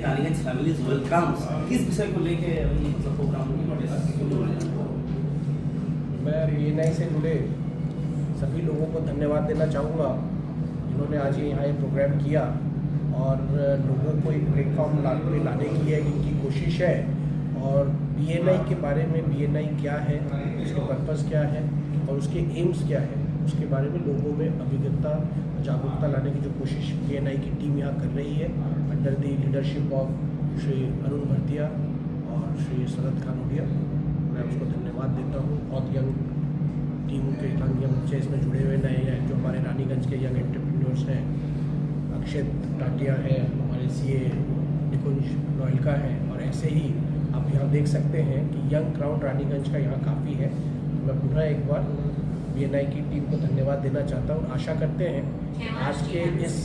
Raniganj families welcomes किस विषय को लेके अभी मतलब प्रोग्राम मैं BNI से जुड़े सभी लोगों को धन्यवाद देना चाहूँगा जिन्होंने आज यहाँ ये प्रोग्राम किया और लोगों को एक प्लेटफॉर्म लाने की है इनकी कोशिश है। और BNI के बारे में BNI क्या है, उसके पर्पस क्या है और उसके एम्स क्या है, उसके बारे में लोगों में अभिज्ञता जागरूकता लाने की जो कोशिश BNI की टीम यहाँ कर रही है under the leadership of Shri Arun Bhartiya और श्री शरद खानोडिया। मैं उसको धन्यवाद देता हूँ। बहुत यंग टीम के यंग बच्चे इसमें जुड़े हुए नए हैं जो हमारे रानीगंज के यंग एंटरप्रेन्योर्स हैं। अक्षित टाटिया है, हमारे CA निकुंज नोएलका है और ऐसे ही आप यहाँ देख सकते हैं कि यंग क्राउड रानीगंज का यहाँ काफ़ी है। मैं पुनः एक बार BNI की टीम को धन्यवाद देना चाहता हूँ। आशा करते हैं आज के इस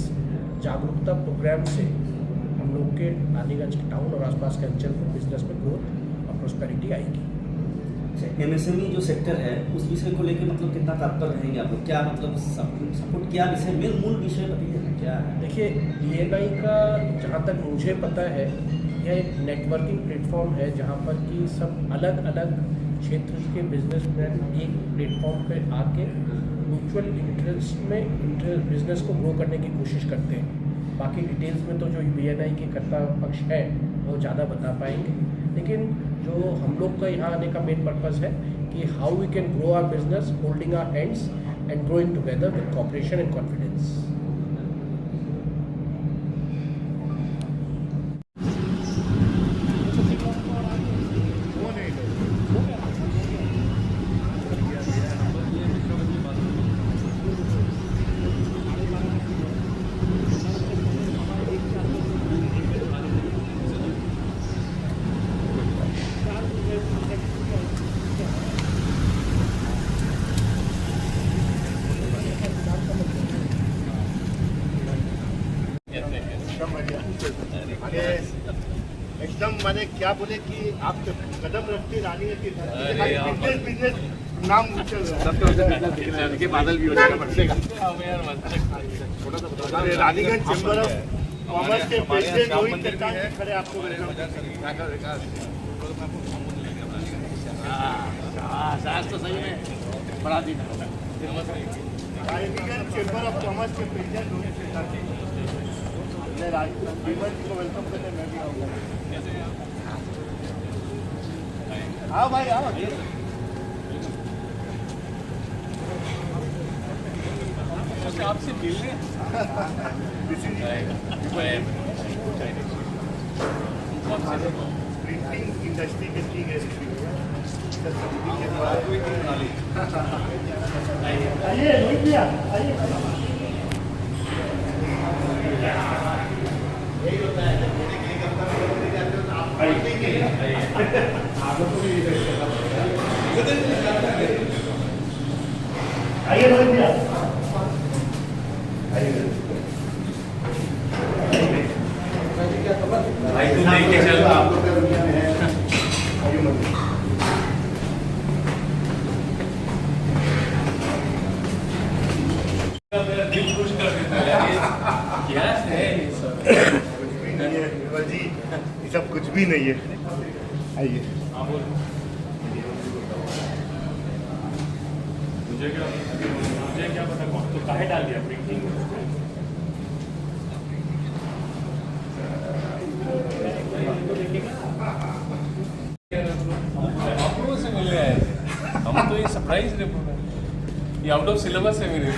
जागरूकता प्रोग्राम से हम लोग के रानीगंज के टाउन और आसपास के अंचल में बिजनेस में ग्रोथ और प्रोस्पेरिटी आएगी। MSME जो सेक्टर है उस विषय को लेकर मतलब कितना तात्पर्य रहेंगे आप लोग, क्या मतलब सपोर्ट क्या विषय मूल विषय बताइए क्या है? देखिए BNI का जहाँ तक मुझे पता है यह एक नेटवर्किंग प्लेटफॉर्म है जहाँ पर कि सब अलग अलग क्षेत्र के बिजनेसमैन एक प्लेटफॉर्म पे आके म्यूचुअल इंटरेस्ट में बिजनेस को ग्रो करने की कोशिश करते हैं। बाकी डिटेल्स में तो जो BNI के कर्ता पक्ष है वो ज़्यादा बता पाएंगे, लेकिन जो हम लोग का यहाँ आने का मेन पर्पस है कि how we can grow our business holding our hands and growing together with cooperation and confidence. एकदम मैंने क्या बोले कि आप कदम रखते रानी बिजनेस नाम चल रहा है बादल भी हो जाएगा रानीगंज चैम्बर ऑफ कॉमर्स के प्रेसिडेंट रोहित चट्टान खड़े आपको तो सही में बड़ा दिन है। रानीगंज चैम्बर ऑफ कॉमर्स के प्रेसिडेंट रोहित चट्टान को वेलकम करने मैं भी आऊँगा। हाँ भाई आओ। आपसे मिलने प्रिंटिंग इंडस्ट्री के ठीक है। आइए रोहित भैया आइए। आइए रोहित भैया सब कुछ भी नहीं है। आइए मुझे क्या पता कौन तो काहे डाल दिया प्रिंटिंग आप लोगों से मिल रहे हैं हम तो ये सरप्राइज ये आउट ऑफ सिलेबस से मिले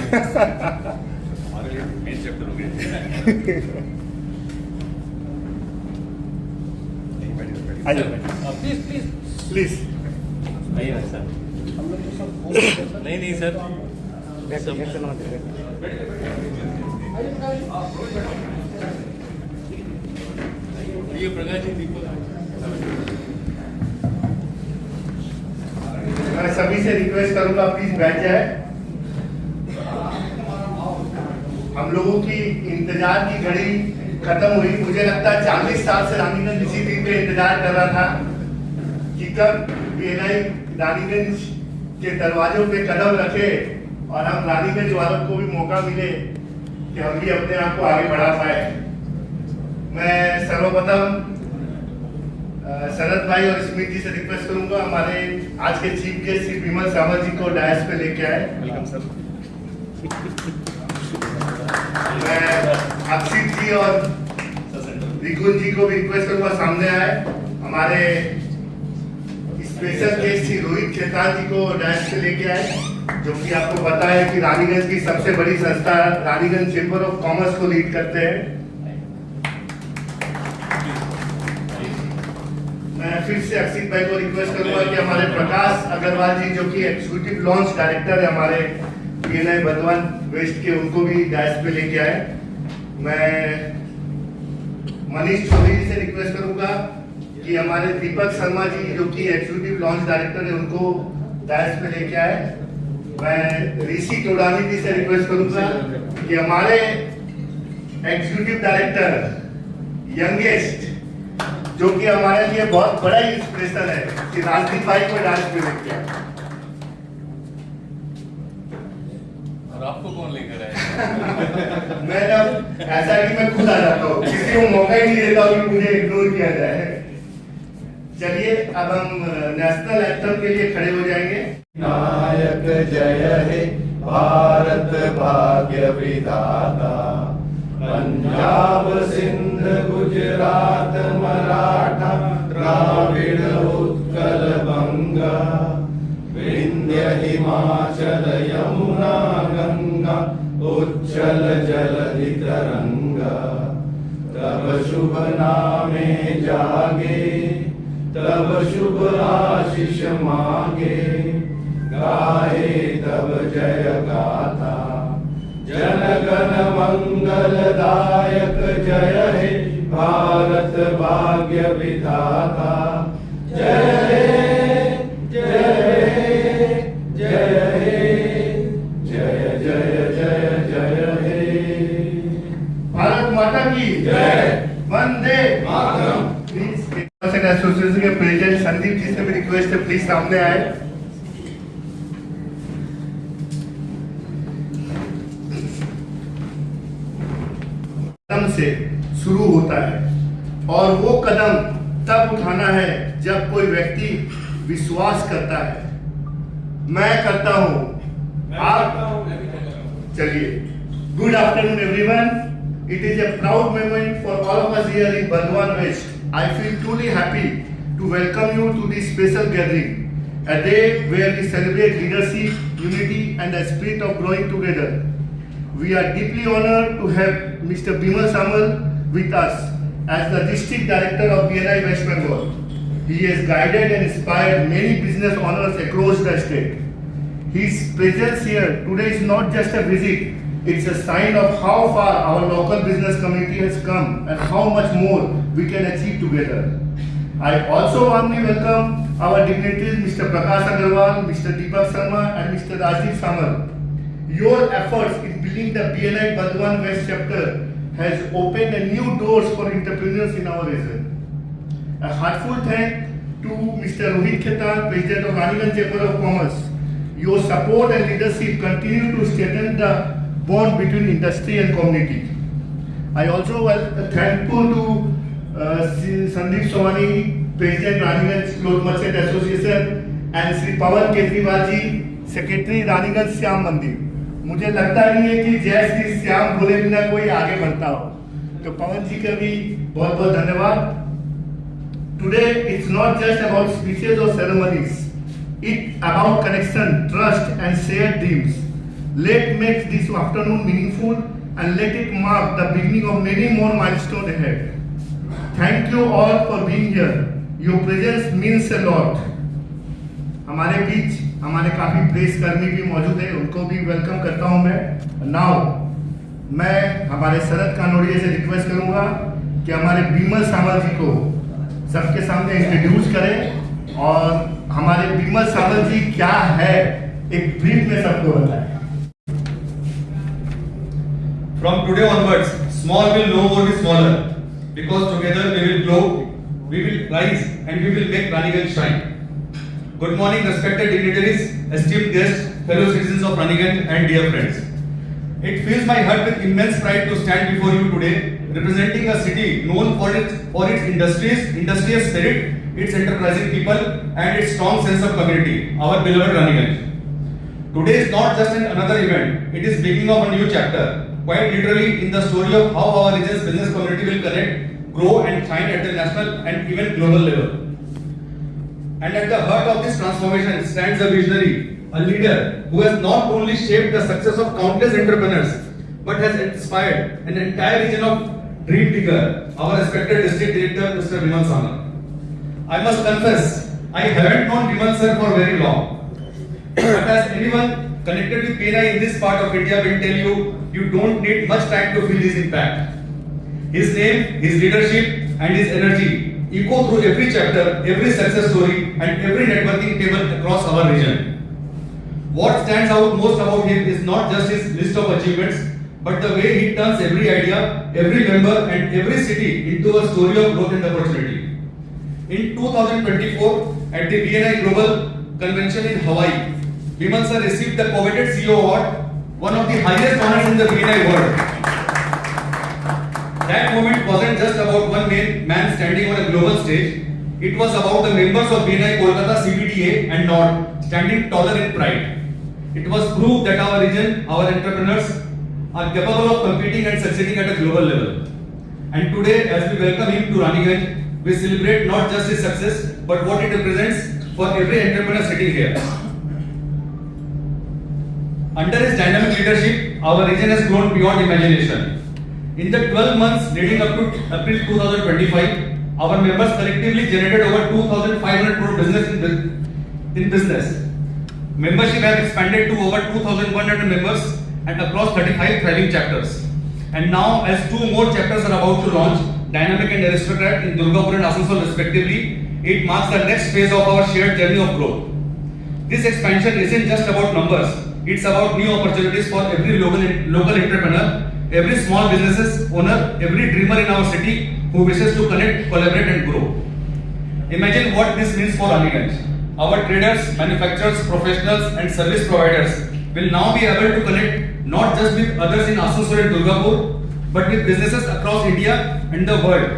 हमारे लिए मेन चैप्टर हो गए। प्लीज प्लीज प्लीज नहीं सर हम लोग तो सब नहीं सर ये प्रकाश जी दीपक मैं सभी से रिक्वेस्ट करूंगा प्लीज बैठ जाए। हम लोगों की इंतजार की घड़ी खत्म हुई। मुझे लगता है 40 साल से रानीगंज इसी दिन पे इंतजार कर रहा था कि कब BNI रानीगंज के दरवाजों पे कदम रखे और हम रानीगंज वालों को भी मौका मिले कि हम भी अपने आप को आगे बढ़ा पाए। मैं सर्वप्रथम शरद भाई और स्मित जी से रिक्वेस्ट करूंगा हमारे आज के चीफ गेस्ट श्री बिमल सामल जी को डायस पे लेके आए। Welcome sir. मैं अक्षित जी और रिकुल जी को भी रिक्वेस्ट करूंगा सामने आए। हमारे स्पेशल गेस्ट श्री रोहित खेतान जी को डायस पे लेके आए, जो कि आपको पता है कि रानीगंज की सबसे बड़ी संस्था रानीगंज चेंबर ऑफ कॉमर्स को लीड करते हैं। मैं फिर से अक्षित भाई को रिक्वेस्ट करूंगा कि हमारे प्रकाश अग्रवाल जी, जो कि एग्जीक्यूटिव लॉन्च डायरेक्टर है हमारे PNI बर्धमान वेस्ट के, उनको भी डायस पे लेके आए। मैं मनीष चौधरी जी से रिक्वेस्ट करूंगा कि हमारे दीपक शर्मा जी, जो कि एग्जीक्यूटिव लॉन्च डायरेक्टर है, उनको डायस पे लेके आए। मैं ऋषि टोडानी जी से रिक्वेस्ट करूंगा कि हमारे एग्जीक्यूटिव डायरेक्टर यंगेस्ट, जो कि हमारे लिए बहुत बड़ा इंस्पिरेशन है, कि राजदीप भाई को डांस पे लेके आए। और आपको कौन लेकर आया? मैं अब ऐसा है कि मैं खुद आ जाता हूँ, किसी को मौका ही नहीं देता हूँ कि मुझे इग्नोर किया जाए। चलिए अब हम नेशनल एंथम के लिए खड़े हो जाएंगे। नायक जय हे भारत भाग्य विधाता, पंजाब सिंध गुजरात मराठा द्राविड़ उत्कल बंगा, विंध्य हिमाचल यमुना गंगा उच्चल जलधि तरंगा। तब शुभ नामे जागे, तब शुभ आशीष मांगे, गाहे तब जय गाथा। जन गण मंगलदायक जय हे भारत भाग्य विधाता। जय हे जय हे जय हे जय जय जय जय हे। भारत माता की जय। वंदे मातरम। प्लीज एसोसिएशन के प्रेसिडेंट संदीप जी से भी रिक्वेस्ट है, प्लीज सामने आए। कदम से शुरू होता है और वो कदम तब उठाना है जब कोई व्यक्ति विश्वास करता है। मैं करता हूं, आप चलिए। Good afternoon everyone. It is a proud moment for all of us here in Burdwan West. I feel truly happy to welcome you to this special gathering, a day where we celebrate leadership, unity and the spirit of growing together. We are deeply honored to have Mr. Bimal Samal with us as the District Director of PNI West Bengal. He has guided and inspired many business owners across the state. His presence here today is not just a visit, it's a sign of how far our local business community has come and how much more we can achieve together. I also warmly welcome our dignitaries Mr. Prakash Agarwal, Mr. Deepak Sharma and Mr. Rajiv Samal. Your efforts in building the BNI Burdwan West chapter has opened a new doors for entrepreneurs in our region. A heartfelt thanks to Mr. Rohit Khaitan, President of Raniganj Chamber of Commerce. Your support and leadership continue to strengthen the bond between industry and community. I also thankful to Sandeep Sawani, President Raniganj Cloth Merchant Association, and Sri Pawan Kejriwal ji, Secretary Raniganj Shyam Mandir. मुझे लगता नहीं है कि जय श्री श्याम बोले बिना कोई आगे बढ़ता हो, तो पवन जी का भी बहुत बहुत धन्यवाद। Today it's not just about speeches और ceremonies, it about connection, trust and shared dreams. Let make this afternoon meaningful and let it mark the beginning of many more milestone ahead. Thank you all for being here, your presence means a lot. हमारे बीच हमारे काफी press कर्मी भी मौजूद है, उनको भी वेलकम करता हूं मैं। नाउ मैं हमारे शरद कानोड़िया से रिक्वेस्ट करूंगा कि हमारे बिमल सामल जी को सबके सामने इंट्रोड्यूस करें और हमारे बिमल सामल जी क्या है एक ब्रीफ में सबको बताएं। From today onwards, small will no more be smaller, because together we will grow, we will rise, and we will make Raniganj shine. Good morning, respected dignitaries, esteemed guests, fellow citizens of Raniganj, and dear friends. It fills my heart with immense pride to stand before you today representing a city known for its industrious spirit, its enterprising people, and its strong sense of community, our beloved Raniganj. Today is not just another event, it is beginning of a new chapter, quite literally in the story of how our region's business community will connect, grow and shine at the national and even global level. And at the heart of this transformation stands a visionary, a leader who has not only shaped the success of countless entrepreneurs, but has inspired an entire region of dream bigger, our respected district director, Mr. Vimal Samar. I must confess, I haven't known Vimal sir for very long. But as anyone connected with PNI in this part of India will tell you, you don't need much time to feel his impact. His name, his leadership and his energy echo through every chapter, every success story and every networking table across our region. What stands out most about him is not just his list of achievements, but the way he turns every idea, every member and every city into a story of growth and opportunity. In 2024, at the BNI Global Convention in Hawaii, Vimal sir received the coveted CEO Award, one of the highest honors in the BNI world. That moment wasn't just about one man standing on a global stage, it was about the members of BNI Kolkata CBDA and NOD standing taller in pride. It was proof that our region, our entrepreneurs are capable of competing and succeeding at a global level. And today, as we welcome him to Raniganj, we celebrate not just his success, but what it represents for every entrepreneur sitting here. Under his dynamic leadership, our region has grown beyond imagination. In the 12 months leading up to April 2025, our members collectively generated over 2,500 crore business in business. Membership has expanded to over 2,100 members and across 35 thriving chapters. And now, as 2 more chapters are about to launch, Dynamic and Aristocrat in Durgapur and Asansol respectively, it marks the next phase of our shared journey of growth. This expansion isn't just about numbers, it's about new opportunities for every local entrepreneur, every small business owner, every dreamer in our city who wishes to connect, collaborate and grow. Imagine what this means for Raniganj. Our traders, manufacturers, professionals and service providers will now be able to connect not just with others in Asansol and Durgapur, but with businesses across India and the world.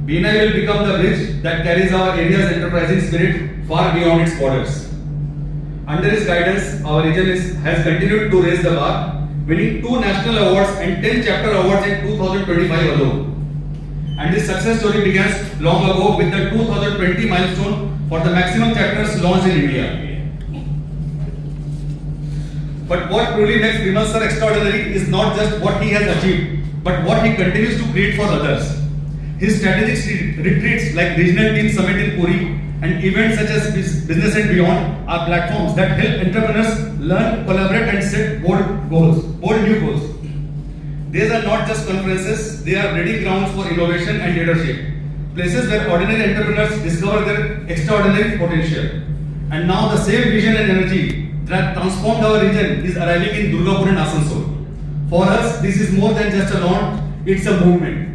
BNI will become the bridge that carries our area's enterprising spirit far beyond its borders. Under his guidance, our region has continued to raise the bar, winning 2 national awards and 10 chapter awards in 2025 alone. And this success story began long ago with the 2020 milestone for the maximum chapters launched in India. But what truly makes Vimal sir extraordinary is not just what he has achieved, but what he continues to create for others. His strategic retreats like Regional Team Summit in Puri and events such as Business and Beyond are platforms that help entrepreneurs learn, collaborate and set bold new goals. These are not just conferences, they are breeding grounds for innovation and leadership. Places where ordinary entrepreneurs discover their extraordinary potential. And now the same vision and energy that transformed our region is arriving in Durgapur and Asansol. For us, this is more than just a launch, it's a movement.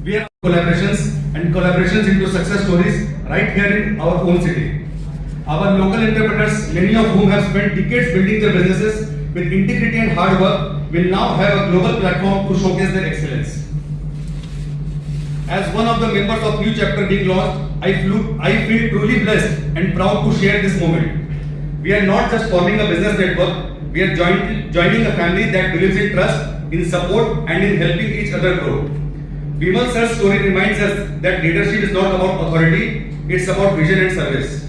We have collaborations into success stories right here in our own city. Our local entrepreneurs, many of whom have spent decades building their businesses with integrity and hard work, will now have a global platform to showcase their excellence. As one of the members of new chapter being launched, I feel truly blessed and proud to share this moment. We are not just forming a business network, we are joining a family that believes in trust, in support and in helping each other grow. Vimal sir's story reminds us that leadership is not about authority, it's about vision and service.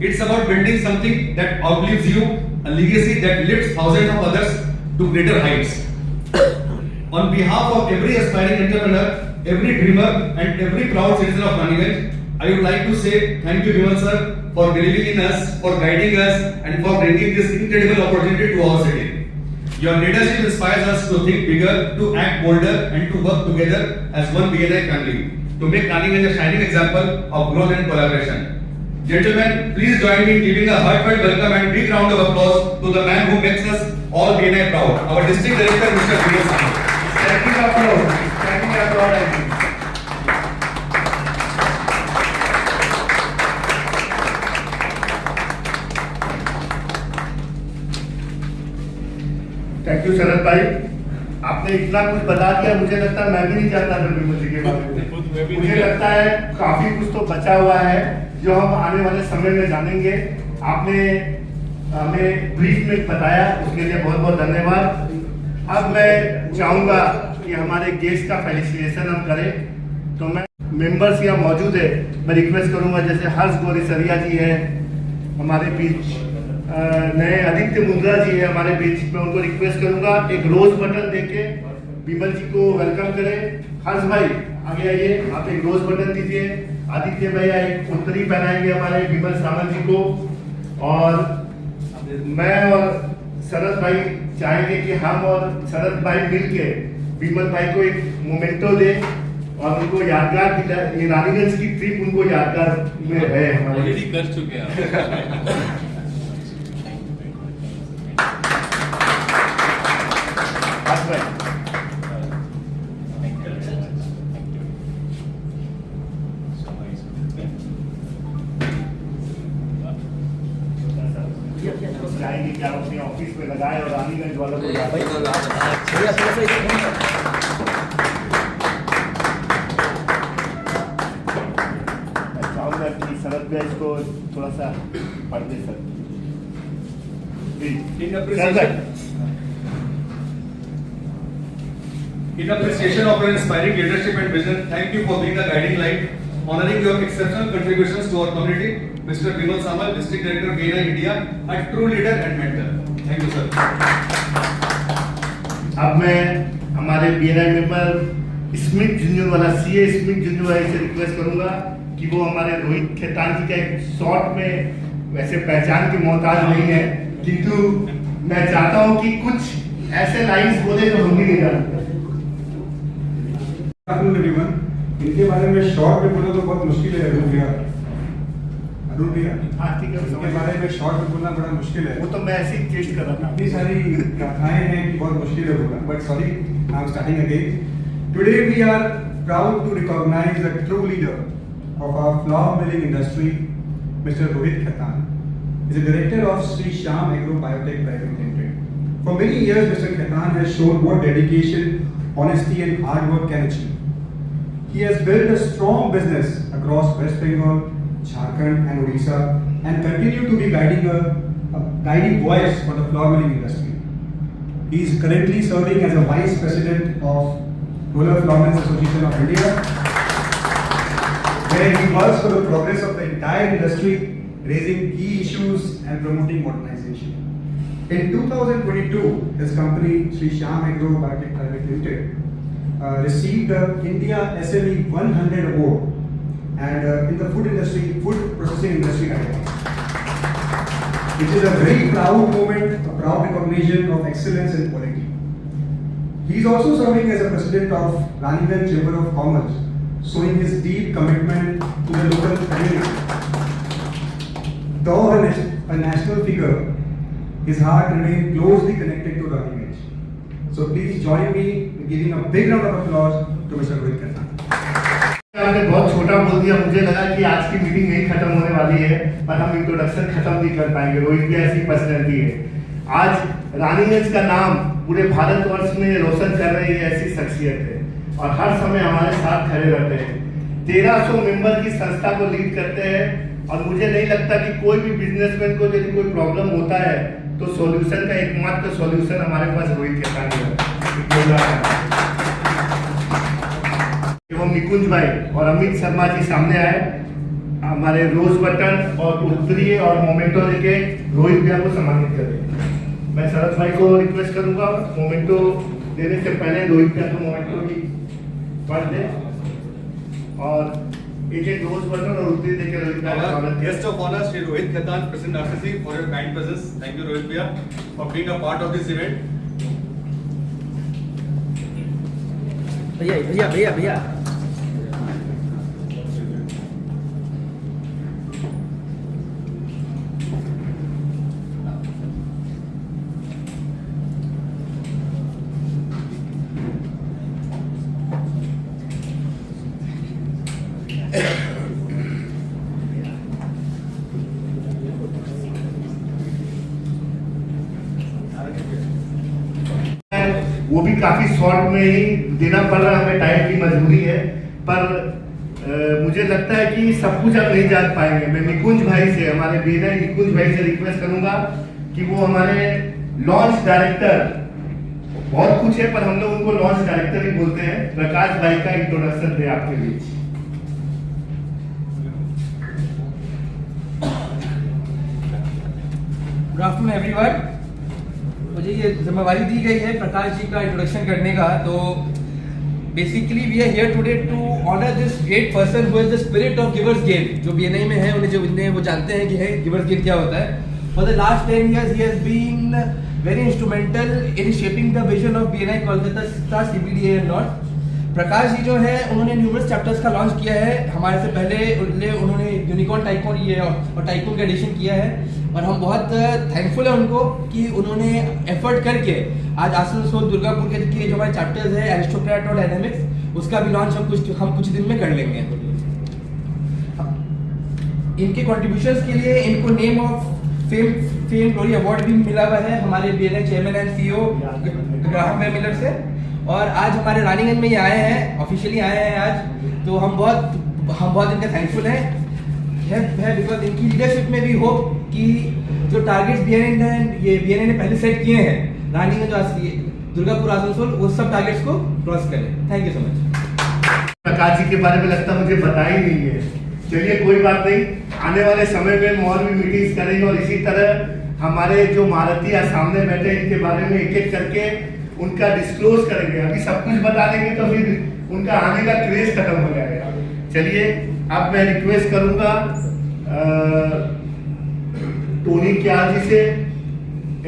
It's about building something that outlives you, a legacy that lifts thousands of others to greater heights. On behalf of every aspiring entrepreneur, every dreamer and every proud citizen of Raniganj, I would like to say thank you Vimal sir for believing in us, for guiding us and for bringing this incredible opportunity to our city. Your leadership inspires us to think bigger, to act bolder and to work together as one BNI family to make Raniganj a shining example of growth and collaboration. Gentlemen, please join me in giving a heartfelt welcome and big round of applause to the man who makes us all BNI proud, our District Director, Mr. Vimal Samar. Standing applause. Standing applause, I think. Thank you Sharad भाई, आपने आपने इतना कुछ बता दिया, मुझे लगता है मैं भी नहीं जानता था विमल जी के बारे में। मुझे लगता है काफी कुछ तो बचा हुआ है जो हम आने वाले समय में जानेंगे। आपने हमें ब्रीफ में बताया, उसके लिए बहुत बहुत धन्यवाद। अब मैं चाहूंगा कि हमारे गेस्ट का फेलिसिटेशन हम करें, तो मैं मेंबर्स यहाँ मौजूद है, मैं रिक्वेस्ट करूंगा जैसे हर्ष गोरेसरिया जी है हमारे बीच, नए आदित्य मुंद्रा जी है हमारे बीच, मैं उनको रिक्वेस्ट करूंगा एक रोज बटन देके विमल जी को वेलकम करें। हर्ष भाई आगे आइए, आप एक रोज बटन दीजिए। आदित्य भैया एक उत्तरी पहनाएंगे हमारे विमल सामंत जी को, और मैं और शरद भाई चाहेंगे कि हम और शरद भाई मिलके विमल भाई को एक मोमेंटो दे और उनको यादगार दिलाए। ये रानीगंज की ट्रिप उनको यादगार में है हमारे, ऑलरेडी कर चुके हैं। चाहेंगे कि आप अपने ऑफिस में लगाए और रानीगंज वालों को याद भैया थोड़ा सा इधर घूमिए। मैं चाहूंगा कि शरद भाई इसको थोड़ा सा पढ़ दे sir. In appreciation of your inspiring leadership and vision, thank you for being the guiding light, honoring your exceptional contributions to our community, Mr. Vimal Samal, District Director, BNI India, a true leader and mentor. Thank you, sir. अब मैं हमारे BNI member Smith Jhunjhunwala CA Smith Jhunjhunwala से request करूंगा कि वो हमारे रोहित खेतान जी का एक शॉर्ट में, वैसे पहचान के मोहताज नहीं है, किंतु मैं चाहता हूं कि कुछ ऐसे लाइंस बोले जो हम भी नहीं जानते। इनके बारे में शॉर्ट में बोलना तो बहुत मुश्किल है अरुण भैया। हाँ ठीक है, इनके बारे में शॉर्ट में बोलना बड़ा मुश्किल है। वो तो मैं ऐसे ही टेस्ट कर रहा था। इतनी सारी गाथाएं हैं कि बहुत मुश्किल है बोलना, but sorry, I am starting again. Today we are proud to recognize the true leader of our flour milling industry, Mr. Rohit Khaitan. He is the director of Sri Shyam Agro Biotech Private Limited. For many years, Mr. Khaitan has shown what dedication, honesty and hard work can achieve. He has built a strong business across West Bengal, Jharkhand and Odisha and continue to be a guiding voice for the flour milling industry. He is currently serving as a Vice President of Rural Flour Millers Association of India, where he works for the progress of the entire industry, raising key issues and promoting modernization. In 2022, his company Sri Shyam Agro Biotech Private Limited received the India SME 100 award and in the food processing industry category, which is a very proud moment, a proud recognition of excellence and quality. He is also serving as a president of Raniganj Chamber of Commerce, showing his deep commitment to the local community. Though a national figure, his heart remains closely connected to Raniganj. So please join me in giving a big round of applause to Mr. Rohit Khaitan. आपने बहुत छोटा बोल दिया, मुझे लगा कि आज की मीटिंग नहीं खत्म होने वाली है, पर हम इंट्रोडक्शन खत्म नहीं कर पाएंगे। रोहित भी ऐसी पर्सनैलिटी है। आज रानीगंज का नाम पूरे भारतवर्ष में रोशन कर रही है, ऐसी शख्सियत है और हर समय हमारे साथ खड़े रहते हैं। 1300 मेंबर की संस्था को लीड करते हैं और मुझे नहीं लगता कि कोई भी बिजनेसमैन को यदि कोई प्रॉब्लम होता है तो सॉल्यूशन का एकमात्र सॉल्यूशन हमारे पास रोहित खेतान है। एवं निकुंज भाई और अमित शर्मा जी सामने आए, हमारे रोज बटन और उत्तरीय और मोमेंटो लेके रोहित भैया को सम्मानित करें। मैं शरद भाई को रिक्वेस्ट करूंगा मोमेंटो देने से पहले रोहित भैया को मोमेंटो की पढ़ दे और एक रोज बटन और उत्तरी देके रोहित भैया का स्वागत। Guest of honor, Shri Rohit Khaitan, President RCC, for your kind presence. Thank you, Rohit Bhaiya, for being a part of this event. भैया भैया भैया भैया वो भी काफ़ी शॉर्ट में ही देना पड़ रहा है, हमें टाइम की मजबूरी है, पर मुझे लगता है कि सब कुछ आप नहीं जान पाएंगे। मैं निकुंज भाई से, हमारे BNI निकुंज भाई से रिक्वेस्ट करूंगा कि वो हमारे लॉन्च डायरेक्टर, बहुत कुछ है पर हम लोग उनको लॉन्च डायरेक्टर ही बोलते हैं, प्रकाश भाई का इंट्रोडक्शन दे आपके बीच। Good afternoon everyone. मुझे ये जिम्मेवारी दी गई है प्रकाश जी का इंट्रोडक्शन करने का। तो basically we are here today to honour this great person who is the spirit of givers gain. जो BNI में है उन्हें वो जानते हैं कि है गिवर्स गेन क्या होता है। For the last 10 years he has been very instrumental in shaping the vision of BNI Kolkata CBD and North। Prakash ji जो है उन्होंने न्यूमरस चैप्टर्स का लॉन्च किया है। हमारे से पहले उन्होंने यूनिकॉर्न टाइकून ये और टाइकून का एडिशन किया है, और हम बहुत थैंकफुल है उनको कि उन्होंने एफर्ट करके आज आसनसोल दुर्गापुर के जो हमारे चैप्टर्स है एरिस्टोक्रेट और डायनामिक्स, उसका भी लॉन्च हम कुछ दिन में कर लेंगे। इनके कॉन्ट्रीब्यूशंस के लिए इनको name of fame glory award भी मिला हुआ है हमारे BNI chairman and CEO Graham Miller से। और आज हमारे रानीगंज में ये आए हैं, ऑफिशियली आए हैं आज, तो हम बहुत इनका थैंकफुल है बिकॉज इनकी लीडरशिप में भी होप कि जो टारगेट्स BNI ने पहले सेट किए हैं रानीगंज दुर्गापुर आसनसोल, वो सब टारगेट्स को क्रॉस करें। Thank you so much. Prakash ji के बारे में लगता मुझे पता ही नहीं है। चलिए कोई बात नहीं, आने वाले समय में हम और भी मीटिंग्स करेंगे और इसी तरह हमारे जो महारथी आज सामने बैठे इनके बारे में एक एक करके उनका डिस्क्लोज करेंगे। अभी सब कुछ बता देंगे तो फिर उनका आने का क्रेज खत्म हो जाएगा। चलिए अब मैं रिक्वेस्ट करूंगा टोनी क्याल जी से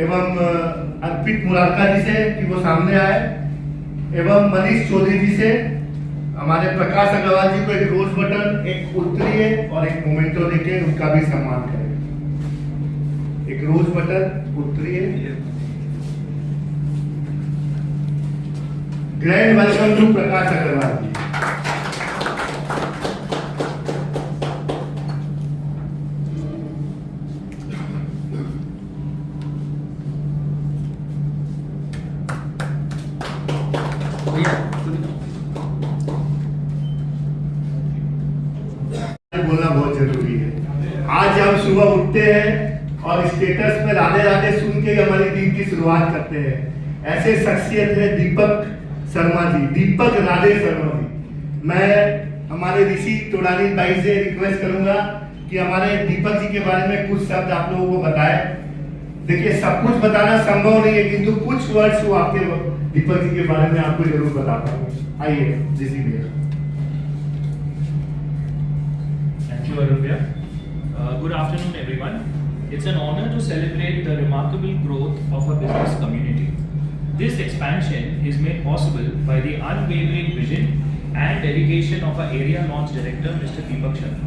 एवं अर्पित मुरारका जी से कि वो सामने आए, एवं मनीष चौधरी जी से हमारे प्रकाश अग्रवाल जी को एक रोज बटन, एक उत्तरीय और एक मोमेंटो देके उनका भी सम्मान करें। एक रोज बटन, उत्तरीय। Grand welcome to Prakash Agarwal जी। बोलना बहुत जरूरी है। आज हम सुबह उठते हैं और स्टेटस में राधे राधे सुन के हमारी दिन की शुरुआत करते हैं। ऐसे शख्सियत है दीपक शर्मा जी, दीपक राधे शर्मा जी। मैं हमारे ऋषि टोडानी भाई से रिक्वेस्ट करूंगा कि हमारे दीपक जी के बारे में कुछ शब्द आप लोगों को बताए। देखिए सब कुछ बताना संभव नहीं है, किंतु कुछ वर्ड्स वो आपके दीपक जी के बारे में आपको जरूर बताता हूँ। आइए ऋषि भैया। Thank you, Arun bhaiya. Good afternoon, everyone. It's an honor to celebrate the remarkable growth of our business community. This expansion is made possible by the unwavering vision and dedication of our area launch director, Mr. Deepak Sharma.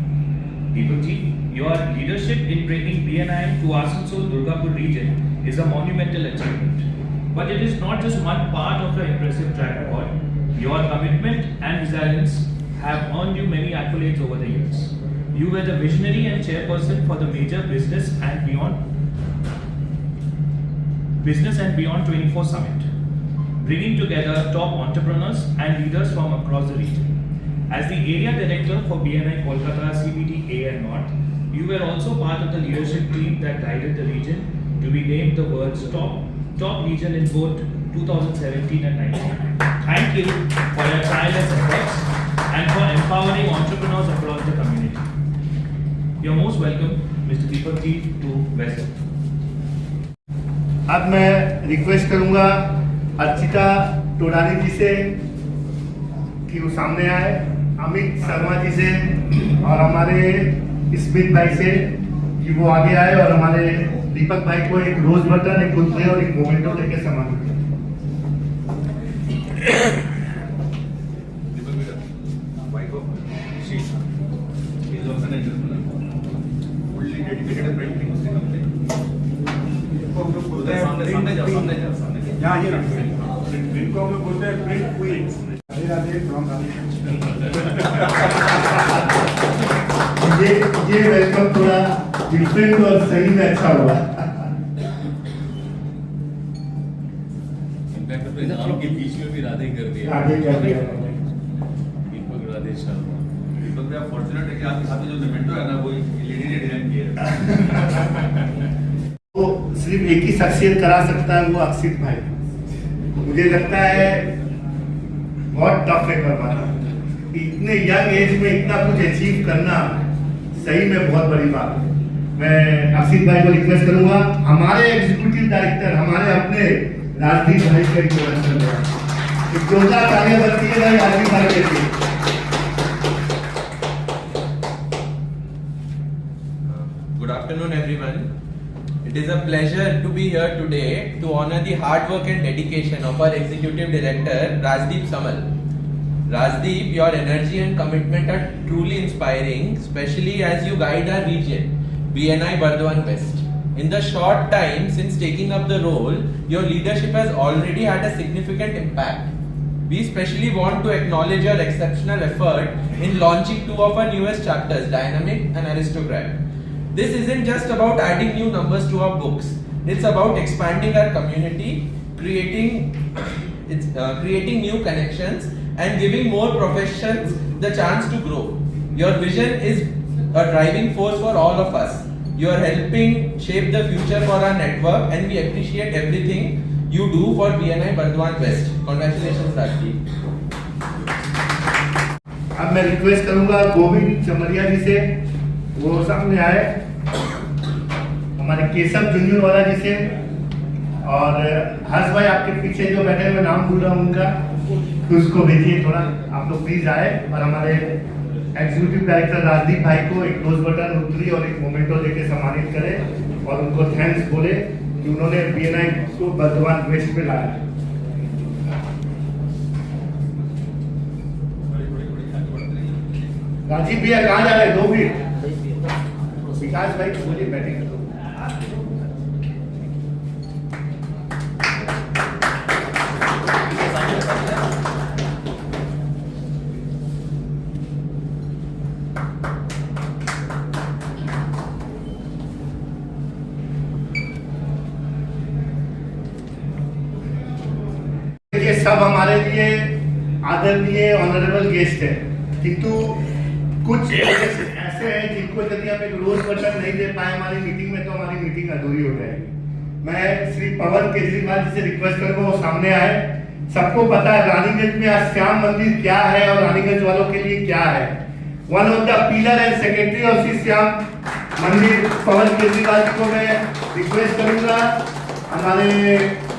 Deepak ji, your leadership in bringing BNI to Asansol Durgapur region is a monumental achievement. But it is not just one part of the impressive track record. Your commitment and resilience have earned you many accolades over the years. You were the visionary and chairperson for the major Business and Beyond 24 Summit, bringing together top entrepreneurs and leaders from across the region. As the area director for BNI Kolkata CBD A and North, you were also part of the leadership team that guided the region to be named the world's top region in both 2017 and 19. Thank you for your tireless efforts and for empowering entrepreneurs across the community. You're most welcome, Mr. Deepak ji, to West. अब मैं request करूंगा अर्चिता टोडानी जी से कि वो सामने आए, अमित शर्मा जी से और हमारे स्मित भाई से कि वो आगे आए और हमारे दीपक भाई को एक रोज बटन, एक गुत्ते और एक मोमेंटो देके सम्मान करें। यहाँ ये इनको हम लोग बोलते हैं print queens. Radhe Radhe from ये वेलकम थोड़ा डिफरेंट और सही में अच्छा हुआ। बीच में भी राधे कर दिया। राधे कर दिया। दीपक राधे शर्मा। दीपक भैया फॉर्चुनेट है कि आपके साथ में जो मेमेंटो है ना वो लेडी ने डिजाइन किया है। वो सिर्फ एक ही शख्सियत करा सकता है, वो अक्षित भाई। मुझे लगता है बहुत टफ है करवाना, इतने यंग एज में इतना कुछ अचीव करना सही में बहुत बड़ी बात है। मैं अक्षित भाई को रिक्वेस्ट करूंगा, हमारे एग्जीक्यूटिव डायरेक्टर हमारे अपने राजदीप भाई का इंट्रोडक्शन दें। एक जोरदार तालियां बनती है भाई राजदीप भाई के लिए। Good afternoon, everyone. It is a pleasure to be here today to honor the hard work and dedication of our Executive Director, Rajdeep Samal. Rajdeep, your energy and commitment are truly inspiring, especially as you guide our region, BNI Burdwan West. In the short time since taking up the role, your leadership has already had a significant impact. We especially want to acknowledge your exceptional effort in launching 2 of our newest chapters, Dynamic and Aristocrat. This isn't just about adding new numbers to our books. It's about expanding our community, creating new connections, and giving more professions the chance to grow. Your vision is a driving force for all of us. You are helping shape the future for our network, and we appreciate everything you do for BNI Burdwan West. Congratulations, Rajdeep. अब मैं request करूंगा गोविंद चमरिया जी से, वो सामने आए, हमारे केशव झुंझुनवाला जी से, और हर्ष भाई आपके पीछे जो बैठे हुए नाम भूल रहा हूँ उनका, तो उसको भेजिए थोड़ा, आप लोग प्लीज आए और हमारे एग्जीक्यूटिव डायरेक्टर राजदीप भाई को एक रोज बटन, उत्तरी और एक मोमेंटो देके सम्मानित करें और उनको थैंक्स बोले कि उन्होंने BNI को बर्धमान वेस्ट में लाया। राजीव भैया कहाँ जा रहे हैं? 2 मिनट विकास भाई को बोलिए बैठेंगे। ये सब हमारे लिए आदरणीय ऑनरेबल गेस्ट है, किंतु कुछ ऐसे हैं जिनको यदि हम एक रोज बटन नहीं दे पाए हमारी मीटिंग में तो हमारी मीटिंग अधूरी हो जाएगी। मैं श्री पवन केजरीवाल जी से रिक्वेस्ट करूंगा वो सामने आए। सबको पता है रानीगंज में आज श्याम मंदिर क्या है और रानीगंज वालों के लिए क्या है। One of the pillar and secretary of Shri Shyam मंदिर पवन केजरीवाल जी को मैं रिक्वेस्ट करूंगा हमारे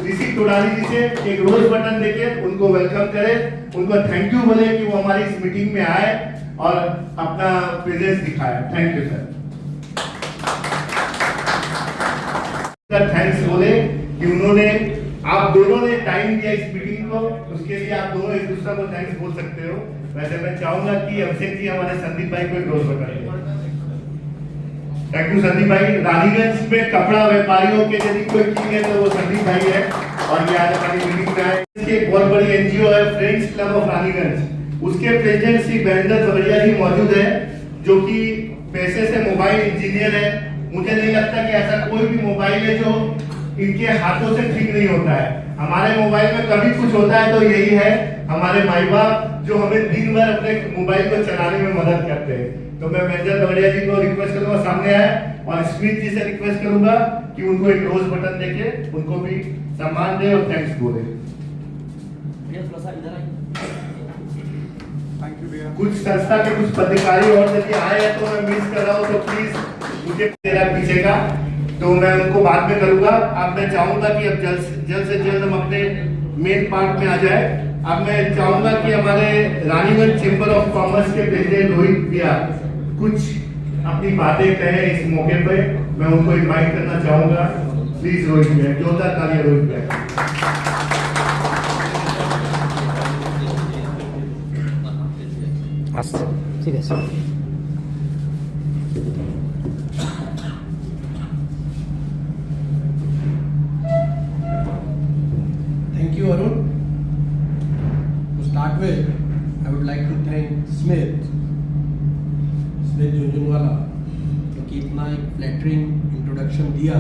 ऋषि टोडाली जी से एक रोज बटन देके उनको वेलकम करें, उनको थैंक यू बोले कि वो हमारी इस मीटिंग में आए और अपना प्रेजेंस दिखाया। Thank you sir. थैंक्स बोले कि उन्होंने, आप दोनों ने टाइम दिया इस मीटिंग को, उसके लिए आप दोनों एक दूसरे को थैंक्स बोल सकते हो। वैसे मैं चाहूंगा कि अभिषेक जी हमारे संदीप भाई को एक रोज बटन दें। थैंक यू संदीप भाई। रानीगंज में कपड़ा व्यापारियों के यदि कोई किंग है तो वो संदीप भाई है और ये आज हमारी मीटिंग में आए। इसकी एक बहुत बड़ी एनजीओ है फ्रेंड्स क्लब ऑफ रानीगंज, उसके प्रेसिडेंट श्री महेंद्र झवरिया जी मौजूद है जो कि पैसे से मोबाइल इंजीनियर है। मुझे नहीं लगता कि ऐसा कोई भी मोबाइल है जो इनके हाथों से ठीक नहीं होता है। हमारे मोबाइल में कभी कुछ होता है तो यही है हमारे माई बाप जो हमें दिन भर अपने मोबाइल को चलाने में मदद करते हैं। तो मैं महेंद्र झवरिया जी को रिक्वेस्ट करूंगा सामने आए और स्मित जी से रिक्वेस्ट करूंगा कि उनको एक रोज बटन देके उनको भी सम्मान दे और थैंक्स बोले। कुछ संस्था के कुछ पदाधिकारी और यदि आए हैं तो मैं मिस कर रहा हूँ तो प्लीज मुझे तेरा पीछे का तो मैं उनको बाद में करूंगा। अब मैं चाहूंगा कि अब जल्द से जल्द हम अपने मेन पार्ट में आ जाए। अब मैं चाहूंगा कि हमारे रानीगंज चेंबर ऑफ कॉमर्स के प्रेसिडेंट रोहित भैया कुछ अपनी बातें कहें इस मौके पे। मैं उनको इनवाइट करना चाहूंगा। प्लीज रोहित भैया, जोरदार तालियां रोहित भैया। ठीक है sir. Thank you, Arun. To start with, I would like to thank Smith Jhunjhunwala क्योंकि इतना एक फ्लैटरिंग इंट्रोडक्शन दिया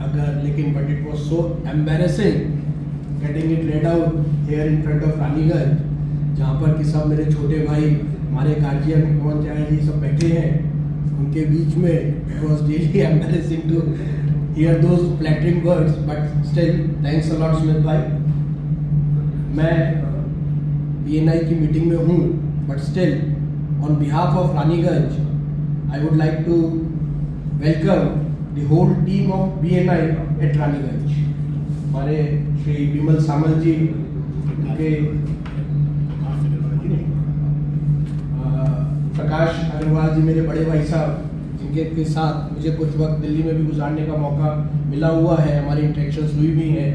अगर, लेकिन but it was so embarrassing getting it red out here in front of Raniganj, जहाँ पर कि सब मेरे छोटे भाई, हमारे गार्जियन पवन चाय जी सब बैठे हैं, उनके बीच में it was really embarrassing to hear those flattering words, but still thanks a lot Smith भाई. मैं BNI की मीटिंग में हूँ, but still on behalf of Raniganj I would like to welcome the whole team of BNI at Raniganj. हमारे श्री विमल सामल जी, उनके प्रकाश अग्रवाल जी मेरे बड़े भाई साहब, जिनके के साथ मुझे कुछ वक्त दिल्ली में भी गुजारने का मौका मिला हुआ है, हमारी इंटरेक्शंस हुई भी हैं.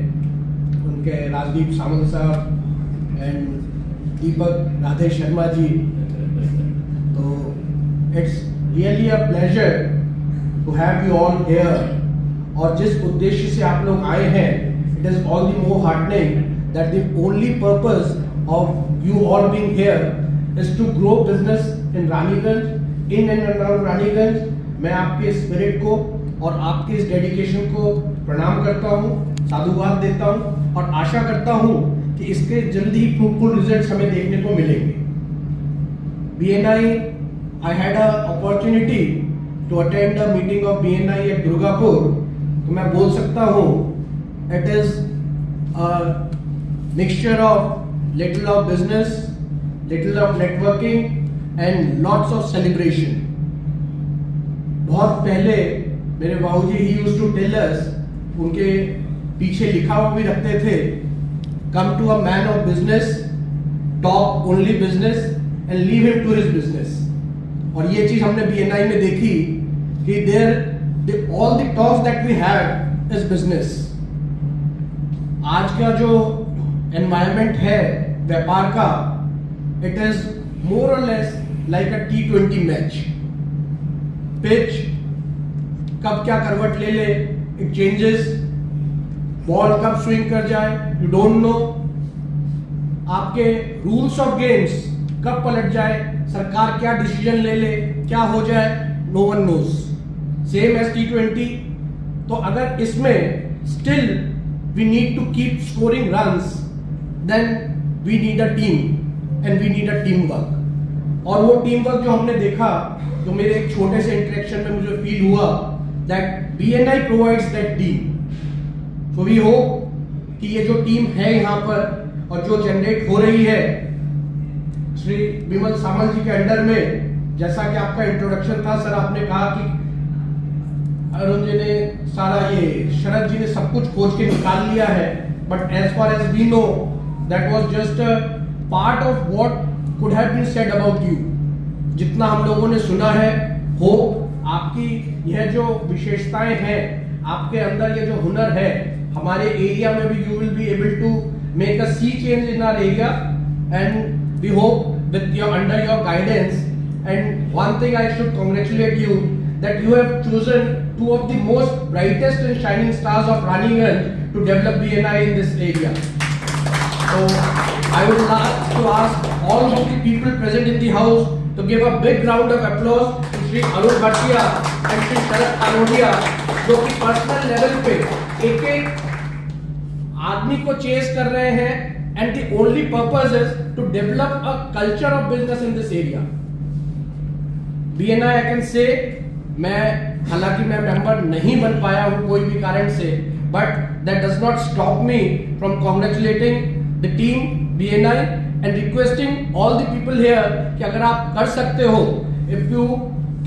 उनके राजदीप सामंत साहब एंड दीपक राधे शर्मा जी. तो it's really a pleasure to have you all here. और जिस उद्देश्य से आप लोग आए हैं, it is all the more heartening that the only purpose of you all being here is to grow business in Raniganj, in and around Raniganj. मैं आपके स्पिरिट को और आपके इस डेडिकेशन को प्रणाम करता हूँ, साधुवाद देता हूँ और आशा करता हूँ कि इसके जल्दी ही फ्रूटफुल रिजल्ट्स हमें देखने को मिलेंगे. BNI, I had a opportunity to attend a meeting of BNI at Durgapur. तो मैं बोल सकता हूँ it is a mixture of little of business, little of networking and lots of celebration. बहुत पहले मेरे बाबूजी he used to tell us, उनके पीछे लिखा हुआ भी रखते थे, come to a man of business, talk only business and leave him to his business. और ये चीज हमने BNI में देखी कि all the talks that we had is business. आज का जो environment है व्यापार का, it is more or less like a T20 match. Pitch कब क्या करवट ले ले, it changes. बॉल कब स्विंग कर जाए, you don't know. आपके रूल्स ऑफ गेम्स कब पलट जाए, सरकार क्या डिसीजन ले ले, क्या हो जाए, no one knows. Same as T20. तो अगर इसमें still we need to keep scoring runs, then we need a team and we need a team work. और वो टीम वर्क जो हमने देखा, जो मेरे एक छोटे से इंटरेक्शन में मुझे फील हुआ, that BNI provides that team. So we hope कि ये जो टीम है यहाँ पर और जो जनरेट हो रही है श्री विमल सामल जी के अंडर में, जैसा कि आपका इंट्रोडक्शन था सर, आपने कहा कि अरुण जी ने सारा ये, शरद जी ने सब कुछ खोज के निकाल लिया है, but as far as we know that was just a part of what could have been said about you. जितना हम लोगों ने सुना है, हो आपकी यह जो विशेषताएं हैं, आपके अंदर ये जो हुनर है, हमारे एरिया में भी you will be able to make a sea change in our area. And we hope with your under your guidance. And one thing I should congratulate you, that you have chosen two of the most brightest and shining stars of Raniganj to develop BNI in this area. So I would like to ask all of the people present in the house to give a big round of applause to Shri Arun Bhatia and Shri Sharad Kanodia, जो कि personal level पे एक-एक आदमी को chess कर रहे हैं. And the only purpose is to develop a culture of business in this area. BNI I can say, मैं हालांकि मैं मेंबर नहीं बन पाया हूँ कोई भी कारण से, but that does not stop me from congratulating the team BNI and requesting all the people here कि अगर आप कर सकते हो, if you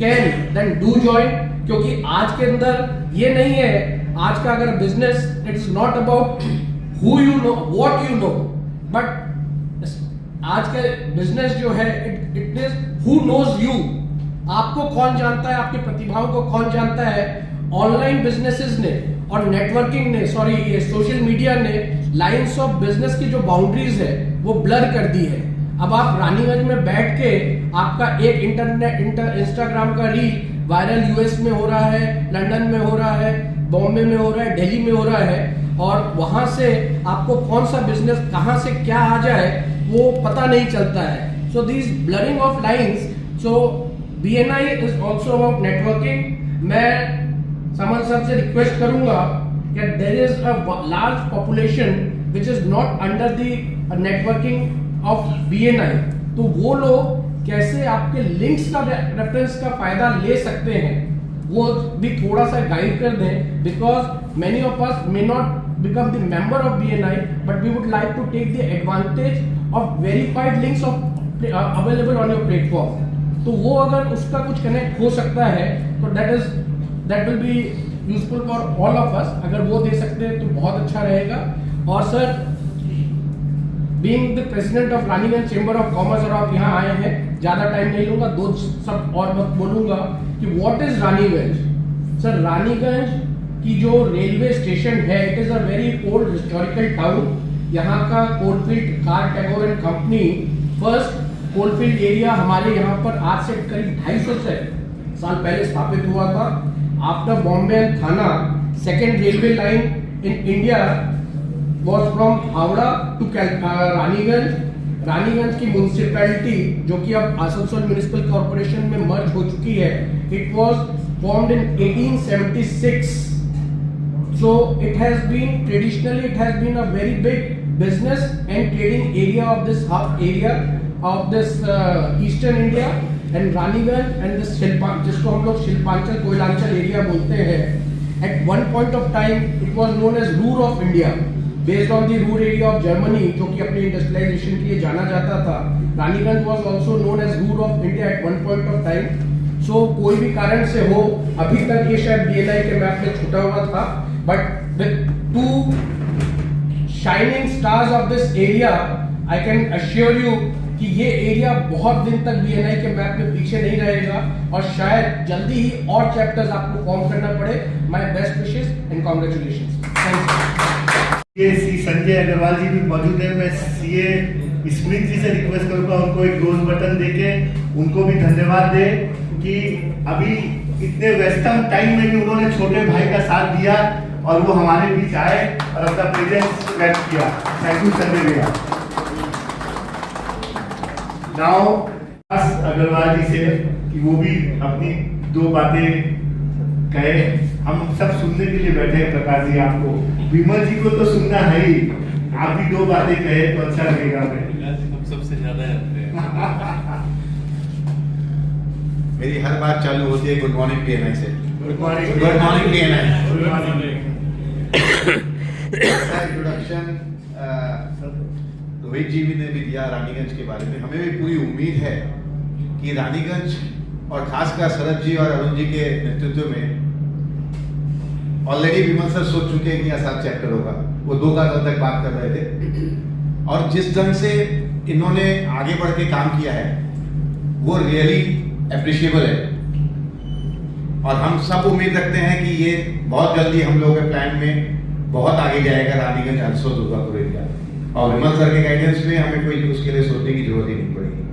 can then do join. क्योंकि आज के अंदर ये नहीं है, आज का अगर business, it is not about who you know, what you know, but आज का बिजनेस जो है it is who knows you. आपको कौन जानता है, आपकी प्रतिभाओं को कौन जानता है. ऑनलाइन बिजनेसेस ने और नेटवर्किंग ने, सॉरी ये सोशल मीडिया ने लाइंस ऑफ बिजनेस की जो बाउंड्रीज है वो ब्लर कर दी है. अब आप रानीगंज में बैठ के आपका एक इंस्टाग्राम का रील वायरल यूएस में हो रहा है, लंदन में हो रहा है, बॉम्बे में हो रहा है, दिल्ली में हो रहा है, और वहां से आपको कौन सा बिजनेस कहां से क्या आ जाए वो पता नहीं चलता है. So this blurring of lines. So BNI is also about networking. मैं समन सर से रिक्वेस्ट करूंगा कि there is a large population which is not under the networking of BNI, तो वो लोग कैसे आपके लिंक्स का रेफरेंस का फायदा ले सकते हैं वो भी थोड़ा सा गाइड कर दें, because many of us may not become the member of BNI, but we would like to take the advantage of verified links of available on your platform. तो वो अगर उसका कुछ कनेक्ट हो सकता है तो that will be useful for all of us. अगर वो दे सकते हैं तो बहुत अच्छा रहेगा. और sir, being the president of Raniganj chamber of commerce और आप यहाँ आए हैं, ज्यादा टाइम नहीं लूंगा, दो सब और वक्त बोलूंगा कि what is Raniganj. Sir, Raniganj की जो रेलवे स्टेशन है, it is a very old historical town. यहाँ का coalfield car Tagore and company first coalfield area हमारे यहाँ पर आज से करीब 250 साल पहले स्थापित हुआ था. After Bombay and Thana, second railway line in India was from Howrah to Raniganj. Raniganj की म्यूनिसिपैलिटी जो कि अब आसनसोल म्युनिसिपल कॉर्पोरेशन में मर्ज हो चुकी है, it was formed in 1876. So it has been a very big business and trading area of this hub area of this eastern India, and Raniganj and this जिसको हम लोग शिल्पांचल कोयलांचल एरिया बोलते हैं. At one point of time it was known as Ruhr of India, based on the Ruhr area of Germany, जो कि अपने industrialisation के लिए जाना जाता था. Raniganj was also known as Ruhr of India at one point of time. So कोई भी कारण से हो, अभी तक ये शायद BNI के मैप में छुटा हुआ था, but with two shining stars of this area, I can assure you कि ये एरिया बहुत दिन तक BNI के मैप में पीछे नहीं रहेगा और शायद जल्दी ही और चैप्टर्स आपको फॉर्म करना पड़े. My best wishes and congratulations. Thank you. ये सी संजय अग्रवाल जी भी मौजूद है. मैं CA स्मिथ जी से रिक्वेस्ट करूंगा उनको एक रोज बटन देके उनको भी धन्यवाद दे कि अभी इतने व्यस्तम टाइम में भी उन्होंने छोटे भाई का साथ दिया और वो हमारे बीच आए और अपना प्रेजेंस व्यक्त किया. थैंक यू संजय भैया. नाउ अग्रवाल जी से कि वो भी अपनी दो बातें कहे. हम सब सुनने के लिए बैठे हैं. प्रकाश जी, आपको विमल जी को तो सुनना है ही, आप भी दो बातें कहे तो अच्छा लगेगा. हम सबसे ज्यादा मेरी हर बात चालू होती है गुड मॉर्निंग BNI से. Good morning BNI. Good morning. Introduction Rohit ji ने भी दिया रानीगंज के बारे में. हमें भी पूरी उम्मीद है कि रानीगंज और खासकर शरद जी और अरुण जी के नेतृत्व में ऑलरेडी विमल सर सोच चुके हैं कि यह 7 चैप्टर होगा. वो 2 का तक बात कर रहे थे और जिस ढंग से इन्होंने आगे बढ़ के काम किया है वो रियली एप्रिशिएबल है. और हम सब उम्मीद रखते हैं कि ये बहुत जल्दी हम लोगों के प्लान में बहुत आगे जाएगा रानीगंज अल्सो दुर्गापुर एरिया. और विमल सर के गाइडेंस में हमें कोई उसके लिए सोचने की जरूरत ही नहीं पड़ेगी.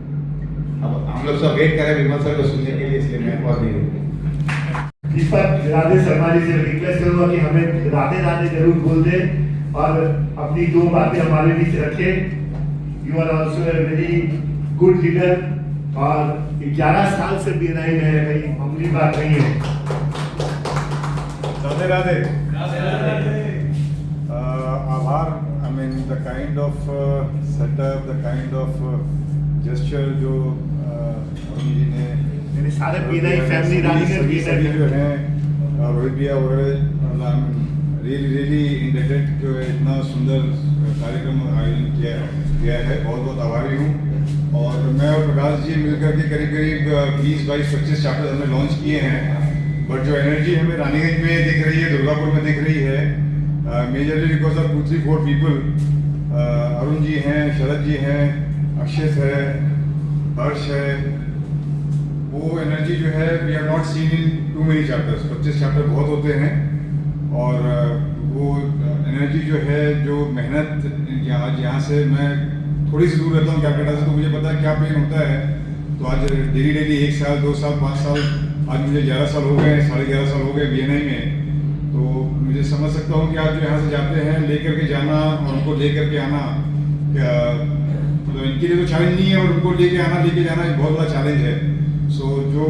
अब हम लोग सब वेट करें विमल सर को सुनने के लिए, इसलिए मैं और नहीं हूँ. दीपक राधे शर्मा जी से रिक्वेस्ट करूंगा कि हमें राधे राधे जरूर बोल दे और अपनी 2 बातें हमारे बीच रखे. You are also a very good leader और 11 साल से BNI में है, भाई मामूली बात नहीं है. राधे राधे. आभार. I mean the kind of setup, the kind of gesture जो अरुण जी ने मेरे सारे BNI फैमिली रानीगंज जो है रोहित भैया वगैरह रियली इंडेटेड जो है इतना सुंदर कार्यक्रम आयोजन किया है. बहुत बहुत आभारी हूँ. और मैं और प्रकाश जी मिलकर के करीब 20, 22, 25 चैप्टर हमने लॉन्च किए हैं. बट जो एनर्जी हमें रानीगंज में दिख रही है, दुर्गापुर में दिख रही है, majorly because of 2-3-4 people. Arun ji हैं, शरद जी हैं, अक्षित है, हर्ष है. वो एनर्जी जो है we have not seen in too many chapters. 25 chapter बहुत होते हैं और वो एनर्जी जो है, जो मेहनत यहाँ से मैं थोड़ी सी दूर रहता हूँ कैलकाटा से, तो मुझे पता है क्या पेन होता है. तो आज डेली 1 साल, 2 साल, 5 साल, आज मुझे 11 साल हो गए, 11.5 साल हो गए BNI में. तो मुझे समझ सकता हूँ कि आप जो यहाँ से जाते हैं लेकर के जाना और उनको लेकर के आना, मतलब इनके लिए तो चैलेंज नहीं है और उनको लेके जाना एक बहुत बड़ा चैलेंज है. सो जो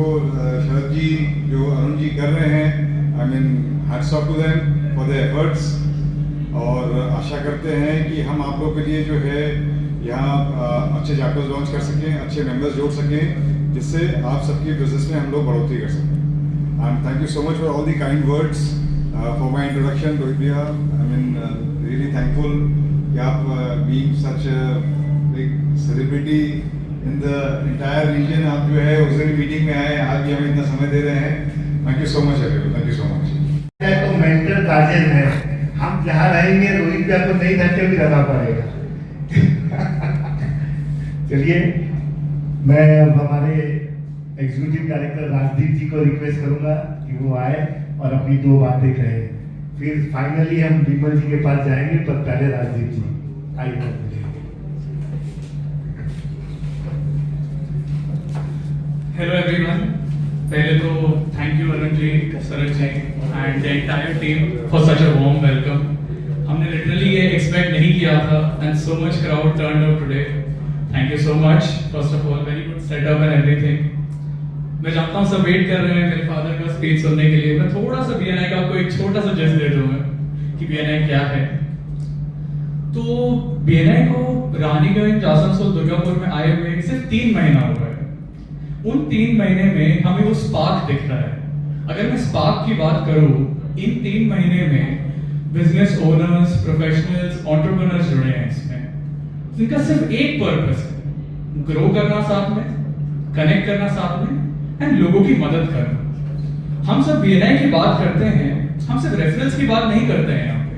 शरद जी, जो अरुण जी कर रहे हैं, I mean hats off to them for the efforts. और आशा करते हैं कि हम आप लोग के लिए जो है यहाँ अच्छे चैप्टर्स लॉन्च कर सकें, अच्छे मेंबर्स जोड़ सकें, जिससे आप सबकी बिजनेस में हम लोग बढ़ोतरी कर सकें। And thank you so much for all the kind words for my introduction Rohit भैया। आई मीन रियली थैंकफुल कि आप being such big celebrity in the entire reason, आप जो है उस दिन मीटिंग में आए, आज भी हमें इतना समय दे रहे हैं। Thank you so much everyone, thank you so much. तो मेंटर गार्जियन है, हम जहाँ रहेंगे रोहित भैया को नहीं रहते भी रहना पड़ेगा। चलिए, मैं अब हमारे एग्जीक्यूटिव डायरेक्टर राजदीप जी को रिक्वेस्ट करूंगा कि वो आए और अपनी 2 बातें कहें, फिर फाइनली हम विमल जी के पास जाएंगे, पर पहले राजदीप जी आइए। हेलो एवरीवन, पहले तो thank you Arun ji, Saraj ji and the entire team for such a warm welcome. हमने लिटरली ये एक्सपेक्ट नहीं किया था and so much crowd turned out today. Thank you so much, first of all very good setup and everything. मैं जानता हूँ सब wait कर रहे हैं मेरे फादर का स्पीच सुनने के लिए। मैं थोड़ा सा बीएनआई का आपको एक छोटा सा जज दे दूंगा कि बीएनआई क्या है। तो बीएनआई को रानीगंज, आसनसोल, दुर्गापुर में आए हुए सिर्फ 3 महीना हुआ है। उन 3 महीने में हमें वो स्पार्क दिख रहा है। अगर मैं स्पार्क की बात करूं, इन 3 महीने में बिजनेस ओनर्स, प्रोफेशनल्स, एंटरप्रेन्योर्स जुड़े हैं इसमें। इनका सिर्फ एक पर्पस है, ग्रो करना साथ में, कनेक्ट करना साथ में एंड लोगों की मदद करना। हम सब बीएनआई की बात करते हैं, हम सिर्फ रेफरेंस की बात नहीं करते हैं यहाँ पे।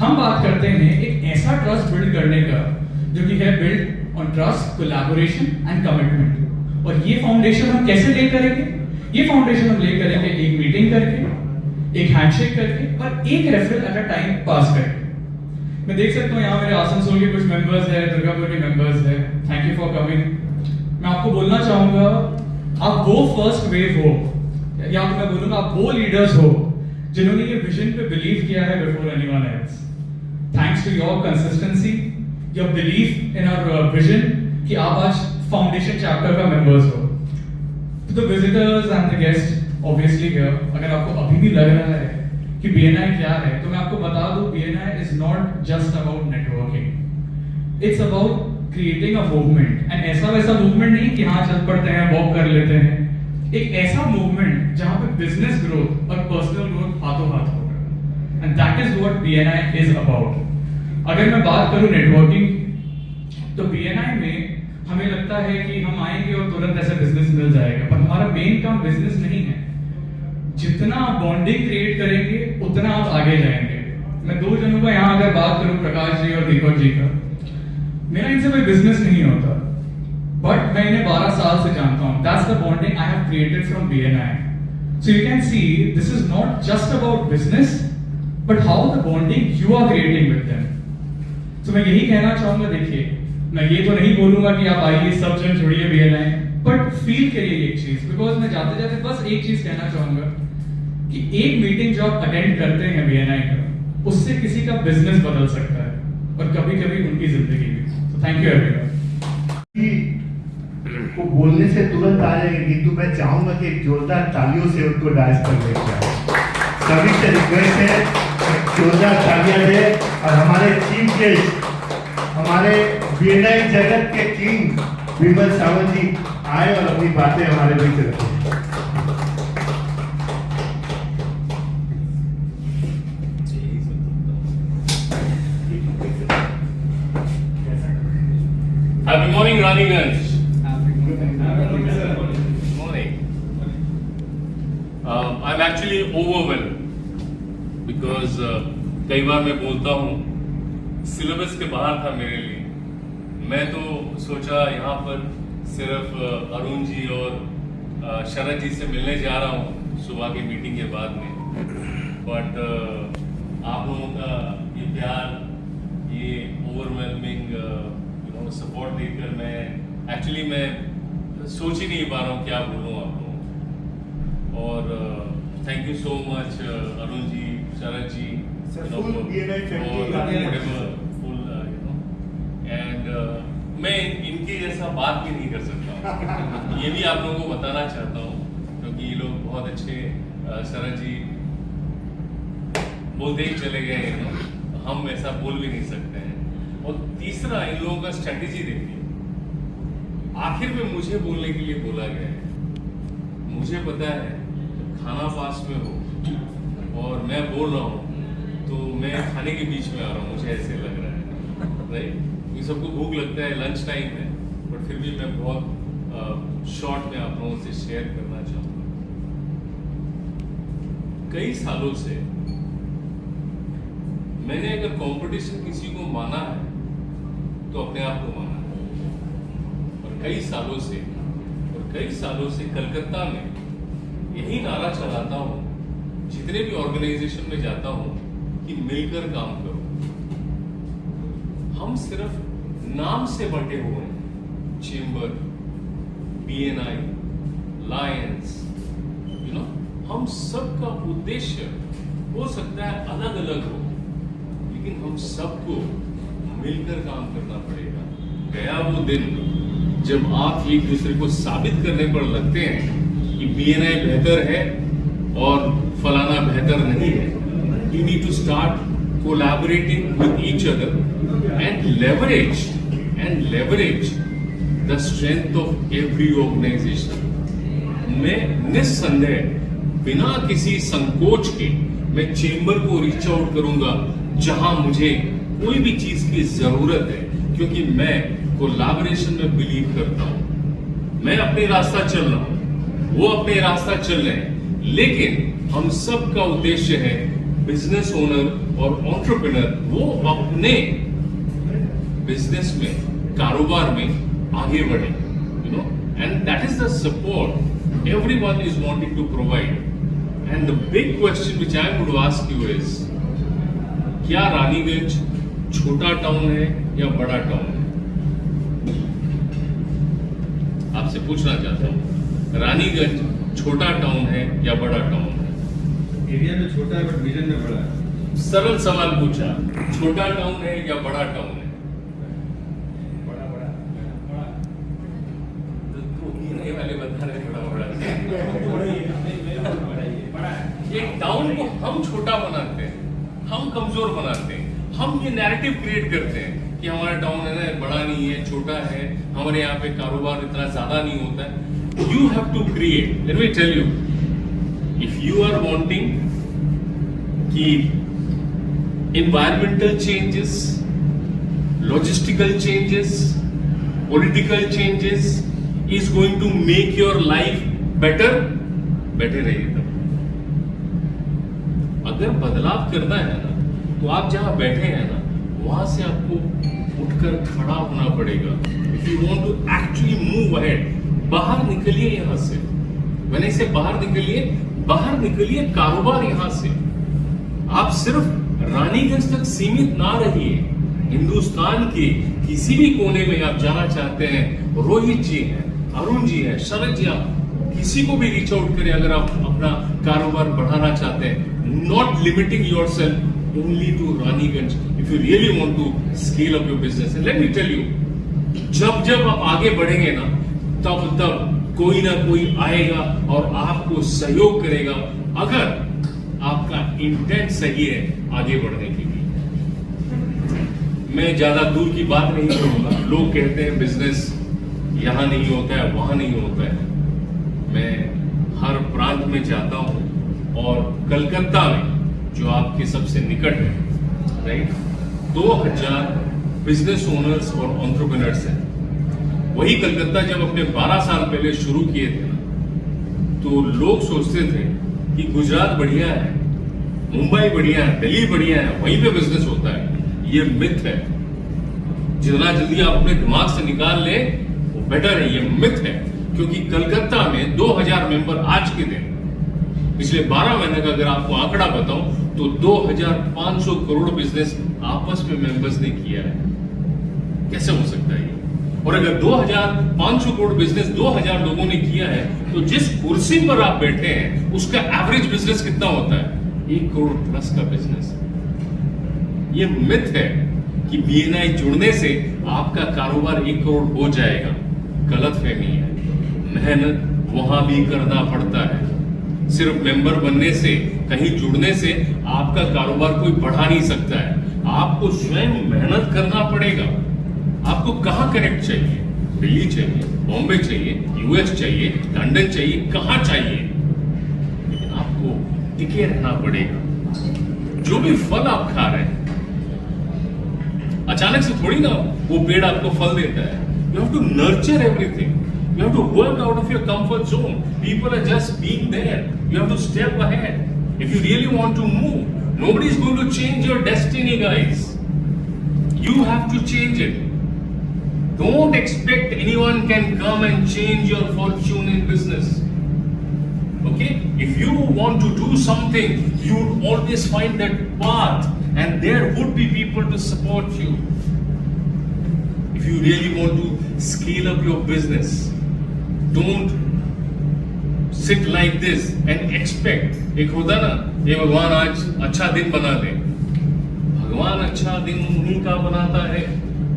हम बात करते हैं एक ऐसा ट्रस्ट बिल्ड करने का जो कि है build on trust, collaboration and commitment. और ये फाउंडेशन हम कैसे ले करेंगे? ये फाउंडेशन हम ले करेंगे एक मीटिंग करके, एक हैंडशेक करके और एक referral at a time pass करके। मैं देख सकता हूँ यहाँ मेरे आसनसोल के कुछ मेंबर्स हैं, दुर्गापुर के मेंबर्स हैं। Thank you for coming. मैं आपको बोलना चाहूंगा, आप वो फर्स्ट वेव हो, या तो मैं बोलूंगा आप वो लीडर्स हो जिन्होंने ये विजन पे बिलीव किया है before anyone else. Thanks to your consistency, your belief in our vision कि आप आज फाउंडेशन चैप्टर का मेंबर्स हो। तो the visitors and the guest obviously here, अगर आपको अभी भी लग रहा है कि बीएनआई क्या है, तो मैं आपको बता दूं, BNI is not just about networking, it's about creating a movement. And ऐसा वैसा मूवमेंट नहीं कि हाँ चल पड़ते हैं, वॉक कर लेते हैं। एक ऐसा मूवमेंट जहां पे बिजनेस ग्रोथ और पर्सनल ग्रोथ हाथों हाथ होगा, and that is what BNI is about. अगर मैं बात करूं नेटवर्किंग, तो बीएनआई में हमें लगता है कि हम आएंगे और तुरंत ऐसा बिजनेस मिल जाएगा, पर हमारा मेन काम बिजनेस नहीं है। जितना आप बॉन्डिंग क्रिएट करेंगे उतना आप आगे जाएंगे। मैं 2 जनों का यहाँ अगर बात करूं, प्रकाश जी और दीपक जी का, मेरा इनसे कोई बिजनेस नहीं होता, बट मैं इन्हें 12 साल से जानता हूं। That's the bonding I have created from BNI. So you can see this is not just about business, but how the bonding you are creating with them. तो मैं यही कहना चाहूंगा, देखिए मैं ये तो नहीं बोलूंगा कि आप आइए सब जन जुड़िए बीएनआई, बट फील करिए एक चीज। बिकॉज मैं जाते जाते बस एक चीज कहना चाहूंगा कि एक मीटिंग जो आप अटेंड करते हैं बीएनआई का, उससे किसी का बिजनेस बदल सकता है और कभी कभी उनकी जिंदगी भी। तो थैंक यू एवरीवन। वो बोलने से तुरंत आ जाएंगे, किंतु मैं चाहूंगा कि एक जोरदार तालियों से उनको डांस कर लेके आए। सभी से रिक्वेस्ट है, जोरदार तालियां दे। और हमारे चीफ गेस्ट, हमारे बीएनआई जगत के किंग विमल सावंत जी आए और अपनी बातें हमारे बीच रखें। Happy morning, Raniganj. Good morning. I'm actually overwhelmed because कई बार मैं बोलता हूँ सिलेबस के बाहर था मेरे लिए। मैं तो सोचा यहाँ पर सिर्फ अरुण जी और शरद जी से मिलने जा रहा हूँ सुबह की मीटिंग के बाद में, बट आप लोगों का ये प्यार, ये ओवरवेलमिंग सपोर्ट देकर मैं सोच ही नहीं पा रहा हूँ क्या बोलूँ आप लोगों को। और thank you so much Arun ji, Sharad ji, and मैं इनके जैसा बात भी नहीं कर सकता ये भी आप लोगों को बताना चाहता हूँ, क्योंकि ये लोग बहुत अच्छे, शरद जी बोलते ही चले गए, हम ऐसा बोल भी नहीं सकते हैं। और तीसरा इन लोगों का स्ट्रेटेजी देखिए। आखिर में मुझे बोलने के लिए बोला गया है। मुझे पता है खाना पास में हो और मैं बोल रहा हूँ तो मैं खाने के बीच में आ रहा हूँ, मुझे ऐसे लग रहा है, राइट। ये सबको भूख लगता है, लंच टाइम है, बट फिर भी मैं बहुत शॉर्ट में आप लोगों से शेयर करना चाहूँगा। कई सालों से मैंने अगर कंपटीशन किसी को माना है तो अपने आप को माना है। और कई सालों से कलकत्ता में यही नारा चलाता हूँ, जितने भी ऑर्गेनाइजेशन में जाता हूँ, कि मिलकर काम करो। हम सिर्फ नाम से बटे हुए हैं, चेंबर, BNI, लायंस, हम सबका उद्देश्य हो सकता है अलग अलग हो, लेकिन हम सबको मिलकर काम करना पड़ेगा। गया वो दिन जब आप एक दूसरे को साबित करने पर लगते हैं कि BNI बेहतर है और फलाना बेहतर नहीं है। You need to start collaborating with each other and leverage the strength of every organization. मैं निस्संदेह बिना किसी संकोच के मैं चेंबर को रीच आउट करूंगा जहां मुझे कोई भी चीज की जरूरत है, क्योंकि मैं कोलैबोरेशन में बिलीव करता हूं। मैं अपने रास्ता चल रहा हूं, वो अपने रास्ता चल रहे हैं, लेकिन हम सब का उद्देश्य है बिजनेस ओनर और एंटरप्रेन्योर वो अपने बिजनेस में, कारोबार में आगे बढ़े, and that is the support everyone is wanting to provide. And the big question which I would ask you is, क्या रानीगंज छोटा टाउन है या बड़ा टाउन है? आपसे पूछना चाहता हूं, रानीगंज छोटा टाउन है या बड़ा टाउन है? एरिया में छोटा है बट विजन में बड़ा है। सरल सवाल पूछा, छोटा टाउन है या बड़ा टाउन है? तो वाले बता रहे बड़ा। एक टाउन को हम छोटा बनाते हैं, हम कमजोर बनाते हैं, हम ये नैरेटिव क्रिएट करते हैं कि हमारा टाउन है ना बड़ा नहीं है, छोटा है, हमारे यहाँ पे कारोबार इतना ज्यादा नहीं होता है। You have to create, let me tell you, if you are wanting कि environmental changes, logistical changes, political changes is going to make your life better, बैठे रहिए तब। अगर बदलाव करना है ना, तो आप जहां बैठे हैं ना, वहां से आपको उठकर खड़ा होना पड़ेगा। If you want to actually move ahead, बाहर निकलिए यहां से। मैंने इसे बाहर निकलिए कारोबार यहां से। आप सिर्फ रानीगंज तक सीमित ना रहिए, हिंदुस्तान के किसी भी कोने में आप जाना चाहते हैं, रोहित जी हैं, अरुण जी हैं, शरद जी, आप किसी को भी रीच आउट करें अगर आप अपना कारोबार बढ़ाना चाहते हैं। Not limiting yourself only to Raniganj if you really want to scale up your business. Let me tell you, जब आप आगे बढ़ेंगे ना, तब कोई ना कोई आएगा और आपको सहयोग करेगा, अगर आपका इंटेंट सही है आगे बढ़ने के लिए। मैं ज्यादा दूर की बात नहीं करूंगा। लोग कहते हैं बिजनेस यहां नहीं होता है, वहां नहीं होता है। मैं हर प्रांत में जाता हूं और कलकत्ता में जो आपके सबसे निकट है, राइट, 2000 बिजनेस ओनर्स और एंटरप्रेन्योर्स हैं। वही कलकत्ता जब अपने 12 साल पहले शुरू किए थे, तो लोग सोचते थे कि गुजरात बढ़िया है, मुंबई बढ़िया है, दिल्ली बढ़िया है, वहीं पे बिजनेस होता है। ये मिथ है। जितना जल्दी आप अपने दिमाग से निकाल ले वो बेटर है। ये मिथ है, क्योंकि कलकत्ता में 2000 मेंबर आज के दिन, पिछले 12 महीने का अगर आपको आंकड़ा बताऊं तो 2500 करोड़ बिजनेस आपस में मेंबर्स ने किया है। कैसे हो सकता है ये? और अगर 2500 करोड़ बिजनेस 2000 लोगों ने किया है, तो जिस कुर्सी पर आप बैठे हैं उसका एवरेज बिजनेस कितना होता है? 1 करोड़ प्लस का बिजनेस। ये मिथ है कि BNI जुड़ने से आपका कारोबार 1 करोड़ हो जाएगा। गलत फहमी है। मेहनत वहां भी करना पड़ता है। सिर्फ मेंबर बनने से, कहीं जुड़ने से आपका कारोबार कोई बढ़ा नहीं सकता है। आपको स्वयं मेहनत करना पड़ेगा। आपको कहाँ कनेक्ट चाहिए, दिल्ली चाहिए, बॉम्बे चाहिए, यूएस चाहिए, लंदन चाहिए, कहाँ चाहिए, लेकिन आपको टिके रहना पड़ेगा। जो भी फल आप खा रहे हैं अचानक से थोड़ी ना वो पेड़ आपको फल देता है। You have to nurture everything, you have to work out of your comfort zone. People are just being there. You have to step ahead if you really want to move. Nobody is going to change your destiny, guys. You have to change it. Don't expect anyone can come and change your fortune in business. Okay? If you want to do something, you would always find that path, and there would be people to support you. If you really want to scale up your business, don't sit like this and expect। एक होता ना, ये भगवान आज अच्छा दिन बना दे। भगवान अच्छा दिन उन्हीं का बनाता है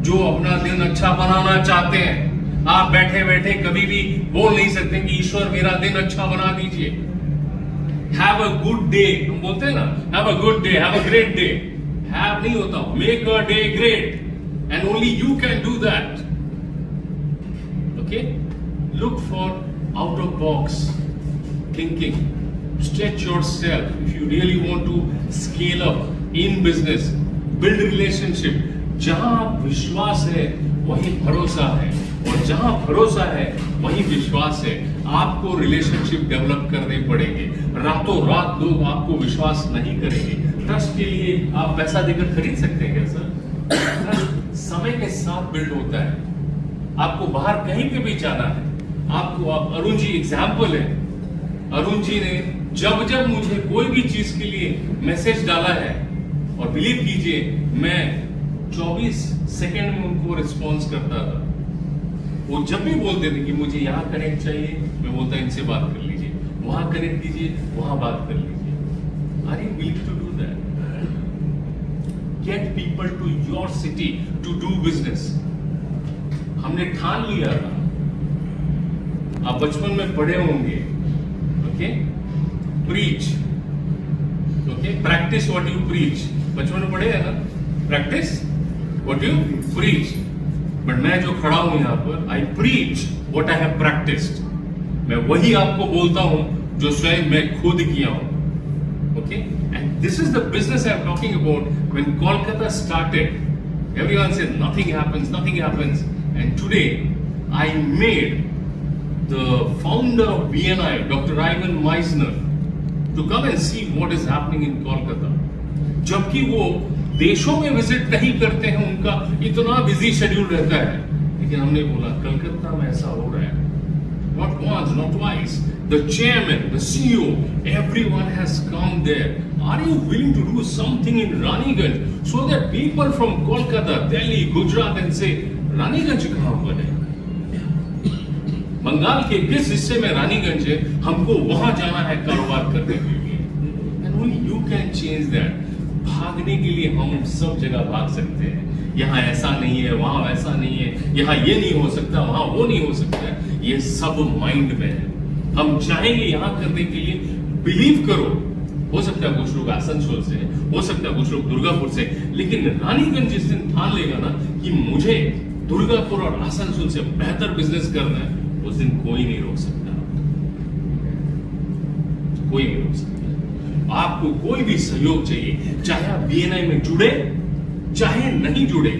जो अपना दिन अच्छा बनाना चाहते हैं। आप बैठे बैठे कभी भी बोल नहीं सकते कि ईश्वर मेरा दिन अच्छा बना दीजिए। Have a good day, हम बोलते हैं ना, have a good day, have a great day। Have नहीं होता, make a day great, and only you can do that। Okay? Look for out of box thinking. Stretch yourself if you really want to scale up in business. Build relationship. जहां विश्वास है वहीं भरोसा है, और जहां भरोसा है वहीं विश्वास है। आपको रिलेशनशिप डेवलप करने पड़ेंगे। रातों रात लोग आपको विश्वास नहीं करेंगे। ट्रस्ट के लिए आप पैसा देकर खरीद सकते हैं क्या सर? ट्रस्ट समय के साथ बिल्ड होता है। आपको बाहर कहीं पे भी जाना है, आपको आप अरुण जी एग्जाम्पल है। अरुण जी ने जब जब मुझे कोई भी चीज के लिए मैसेज डाला है, और बिलीव कीजिए मैं 24 सेकंड में उनको रिस्पॉन्स करता था। वो जब भी बोलते थे कि मुझे यहाँ कनेक्ट चाहिए, मैं बोलता इनसे बात कर लीजिए, वहां कनेक्ट कीजिए, वहां बात कर लीजिए। Are you willing to do that? Get people to your city to do business. हमने ठान लिया था, आप बचपन में पढ़े होंगे, okay, preach, okay, practice what you preach. बचपन में पढ़े है ना, practice what you preach. But मैं जो खड़ा हूं यहां पर, I preach what I have practised. मैं वही आपको बोलता हूं जो स्वयं मैं खुद किया हूं। Okay, and this is the business I am talking about. When Kolkata started, everyone said nothing happens, and today I made the founder of BNI, Dr. Ivan Meisner, to come and see what is happening in Kolkata. जबकि वो देशों में visit नहीं करते हैं, उनका इतना busy schedule रहता है, लेकिन हमने बोला कलकत्ता में ऐसा हो रहा है। Not once, not twice. The chairman, the CEO, everyone has come there. Are you willing to do something in Raniganj so that people from Kolkata, Delhi, Gujarat and say, Raniganj कहाँ पर है? बंगाल के किस हिस्से में रानीगंज है? हमको वहां जाना है कारोबार करने के लिए। And only you can change that. भागने के लिए हम सब जगह भाग सकते हैं। यहाँ ऐसा नहीं है, वहां वैसा नहीं है, यहाँ ये नहीं हो सकता, वहां वो नहीं हो सकता। ये सब माइंड में है। हम चाहेंगे यहाँ करने के लिए, बिलीव करो। हो सकता है कुछ लोग आसनसोल से, हो सकता है कुछ लोग दुर्गापुर से, लेकिन रानीगंज जिस दिन ठान लेगा ना कि मुझे दुर्गापुर और आसनसोल से बेहतर बिजनेस करना है, उस दिन कोई नहीं रोक सकता। कोई नहीं रोक सकता। आपको कोई भी सहयोग चाहिए, चाहे आप बीएनआई में जुड़े चाहे नहीं जुड़े,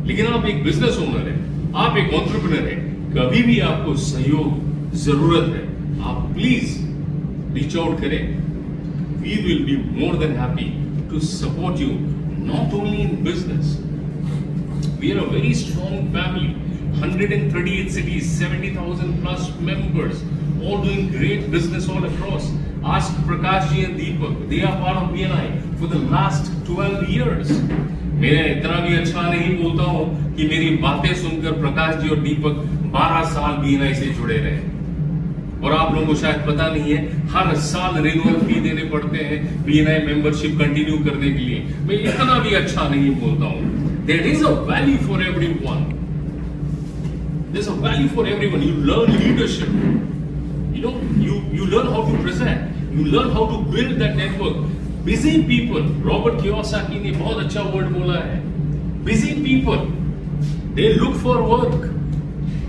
लेकिन आप एक बिजनेस ओनर है, आप एक एंटरप्रेन्योर है, कभी भी आपको सहयोग जरूरत है, आप प्लीज रीच आउट करें। We will be more than happy to support you, not only in business. We are a very strong family, 138 cities, 70,000 plus members, all doing great business all across. Ask Prakash ji and Deepak, they are part of BNI for the last 12 years. मैं इतना भी अच्छा नहीं बोलता हूँ कि मेरी बातें सुनकर प्रकाश जी और दीपक 12 साल BNI से जुड़े रहे। और आप लोगों को शायद पता नहीं है, हर साल रिन्यूअल फी देने पड़ते हैं BNI मेंबरशिप कंटिन्यू करने के लिए। मैं इतना भी अच्छा नहीं बोलता हूँ। There is a value for everyone. There's a value for everyone. You learn leadership. You know, you learn how to present. You learn how to build that network. Busy people, Robert Kiyosaki ने बहुत अच्छा word बोला है, busy people they look for work,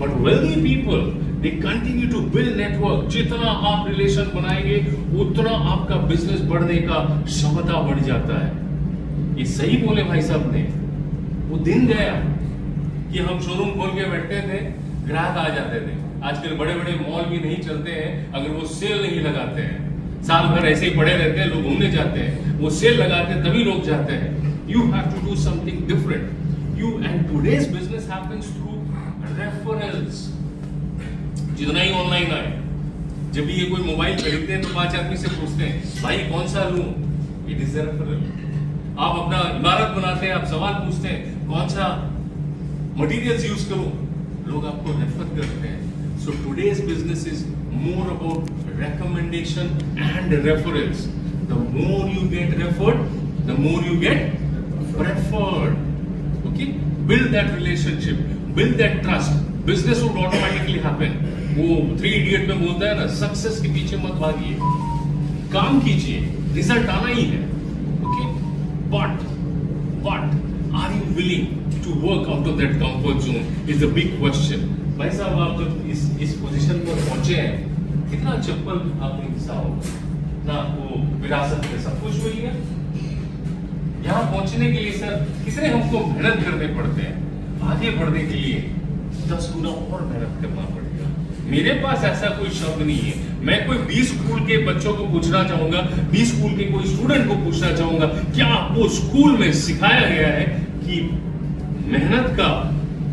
but wealthy people they continue to build network. जितना आप relation बनाएंगे उतना आपका बिजनेस बढ़ने का क्षमता बढ़ जाता है। ये सही बोले भाई साहब ने। वो दिन गया कि हम शोरूम खोल के बैठते थे, ग्राहक आ जाते थे। आजकल बड़े बड़े मॉल भी नहीं चलते हैं अगर वो सेल नहीं लगाते हैं। साल भर ऐसे ही पड़े रहते हैं, लोग घूमने जाते हैं, वो सेल लगाते हैं तभी लोग जाते हैं। You have to do something different. You and today's business happens through referrals. जितना ही ऑनलाइन आए, जब भी ये कोई मोबाइल खरीदते हैं तो 5 आदमी से पूछते हैं भाई कौन सा लूं, इट इज रेफरल। आप अपना इमारत बनाते हैं, आप सवाल पूछते हैं कौन सा मटेरियल्स यूज करूं, लोग आपको रेफर करते हैं। So today's business is more about recommendation and referrals. The more you get referred, the more you get preferred. Okay? Build that relationship, build that trust. Business would automatically happen. वो 3 Idiot में बोलता है ना, success के पीछे मत भागिए, काम कीजिए, रिजल्ट आना ही है. Okay? But are you willing to work out of that comfort zone is the big question. भाई साहब आप जब इस पोजीशन पर पहुंचे हैं, कितना चप्पल आपने घिसा होगा ना, आपको विरासत में सब कुछ हुई है। यहाँ पहुंचने के लिए सर कितने हमको मेहनत करने पड़ते हैं, आगे बढ़ने के लिए 10 गुना और मेहनत करना पड़ेगा। मेरे पास ऐसा कोई शब्द नहीं है। मैं कोई 20 स्कूल के बच्चों को पूछना चाहूंगा, 20 स्कूल के कोई स्टूडेंट को पूछना चाहूंगा, क्या आपको स्कूल में सिखाया गया है कि मेहनत का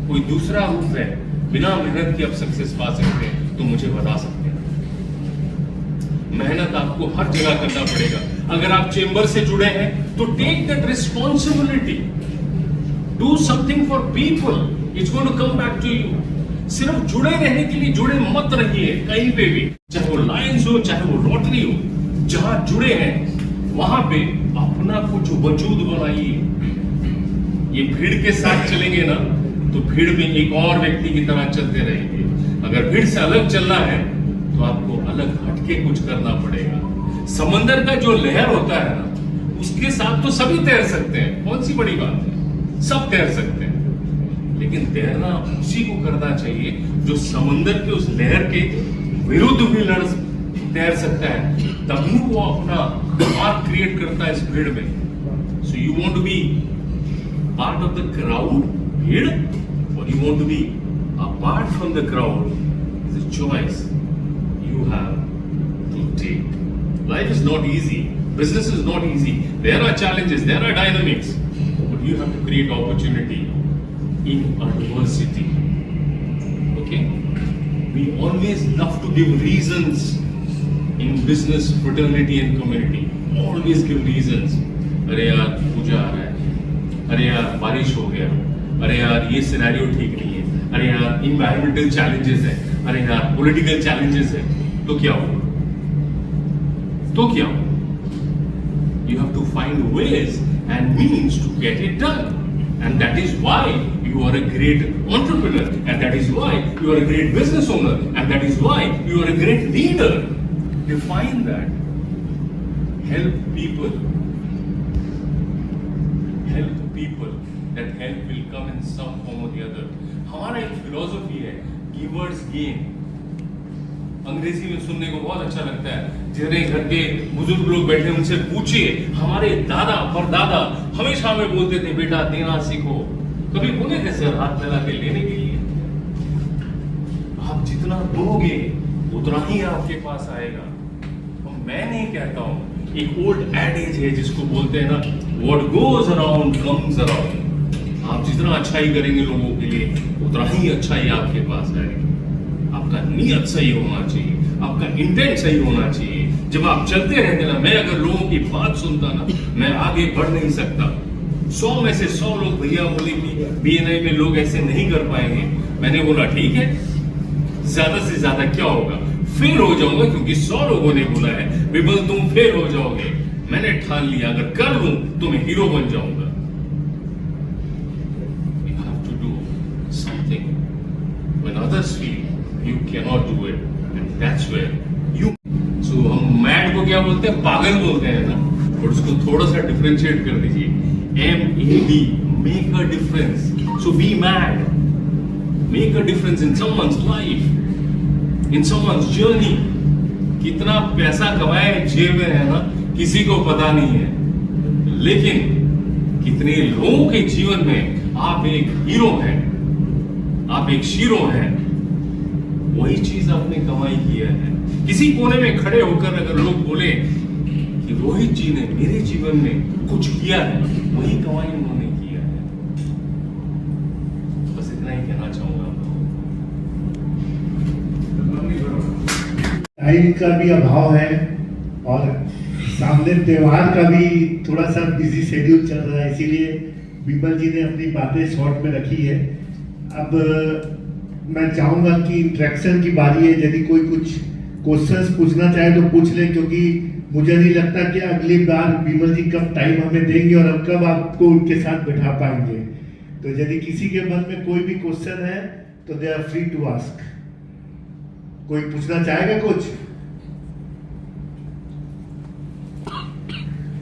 कोई दूसरा रूप है, बिना मेहनत के आप सक्सेस पा सकते हैं? तो मुझे बता सकते हैं। मेहनत आपको हर जगह करना पड़ेगा। अगर आप चेंबर से जुड़े हैं तो take that responsibility, do something for people, it's going to come back to you. सिर्फ जुड़े रहने के लिए जुड़े मत रहिए कहीं पे भी, चाहे वो लायंस हो चाहे वो रोटरी हो, जहां जुड़े हैं वहां पे अपना कुछ वजूद बनाइए। ये भीड़ के साथ चलेंगे ना तो भीड़ में एक और व्यक्ति की तरह चलते रहेंगे। अगर भीड़ से अलग चलना है तो आपको अलग हटके कुछ करना पड़ेगा। समंदर का जो लहर होता है ना, उसके साथ तो सभी तैर सकते हैं, कौन सी बड़ी बात है, सब तैर सकते हैं। लेकिन तैरना उसी को करना चाहिए जो समंदर के उस लहर के विरुद्ध भी तैर सकता है, तभी वो अपना मार्क क्रिएट करता है इस भीड़ में। So you want to be part of the crowd, भीड़, और you want to be apart from the crowd, is a choice you have to take. Life is not easy. Business is not easy. There are challenges, there are dynamics, but you have to create opportunity in adversity. Okay? We always love to give reasons in business, fraternity and community. Always give reasons. अरे यार पूजा आ रहा है, अरे यार बारिश हो गया, अरे यार ये सिनेरियो ठीक नहीं है, अरे यार इन्वायरमेंटल चैलेंजेस है, अरे यार पॉलिटिकल चैलेंजेस है। तो क्या हो, तो क्या हो? You have to find ways and means to get it done, and that is why you are a great entrepreneur, and that is why you are a great business owner, and that is why you are a great leader. Define that. Help people. Help people. That help will come in some form or the other. हमारा एक philosophy है, givers gain. अंग्रेजी में सुनने को बहुत अच्छा लगता है। जितने घर के बुजुर्ग लोग बैठे उनसे पूछिए, हमारे दादा परदादा हमेशा हमें बोलते थे बेटा देना सीखो। कभी बोले थे सर हाथ फैला के लेने के लिए? आप जितना दोगे उतना ही आपके पास आएगा। और मैं नहीं कहता हूं, एक ओल्ड एडेज है जिसको बोलते हैं ना, what goes around comes around. आप जितना अच्छाई करेंगे लोगों के लिए उतना ही अच्छाई आपके पास आएगी। आपका नियत सही होना चाहिए, आपका इंटेंट सही होना चाहिए। जब आप चलते रहते ना, मैं अगर लोगों की बात सुनता ना, मैं आगे बढ़ नहीं सकता। 100 में से 100 लोग भैया बोले कि BNI में लोग ऐसे नहीं कर पाएंगे। मैंने बोला ठीक है, ज्यादा से ज्यादा क्या होगा, फेल हो जाऊंगा, क्योंकि 100 लोगों ने बोला है विमल तुम फेल हो जाओगे। मैंने ठान लिया अगर कर लूं तो मैं हीरो बन जाऊंगा। When others feel, you cannot do it, and that's where you. So हम मैड को क्या बोलते हैं, पागल बोलते हैं ना। और उसको थोड़ा सा डिफरेंशिएट कर दीजिए, MAD, make a difference. So B mad, make a difference in someone's life, in someone's journey. कितना पैसा कमाए जेब में है ना, किसी को पता नहीं है, लेकिन कितने लोगों के जीवन में आप एक हीरो हैं, आप एक शीरो हैं. वही चीज आपने कमाई किया है. किसी कोने में खड़े होकर अगर लोग बोले कि रोहित जी ने मेरे जीवन में कुछ किया है, वही कमाई उन्होंने किया है. बस इतना ही कहना चाहूंगा. टाइम का भी अभाव है और सामने त्योहार का भी थोड़ा सा बिजी शेड्यूल चल रहा है, इसीलिए विमल जी ने अपनी बातें शॉर्ट में रखी है. अब मैं चाहूंगा कि इंटरेक्शन की बारी है. यदि कोई कुछ क्वेश्चंस पूछना चाहे तो पूछ ले, क्योंकि मुझे नहीं लगता कि अगली बार विमल जी कब टाइम हमें देंगे और हम कब आपको उनके साथ बैठा पाएंगे. तो यदि किसी के मन में कोई भी क्वेश्चन है तो they are free to ask. कोई पूछना चाहेगा कुछ?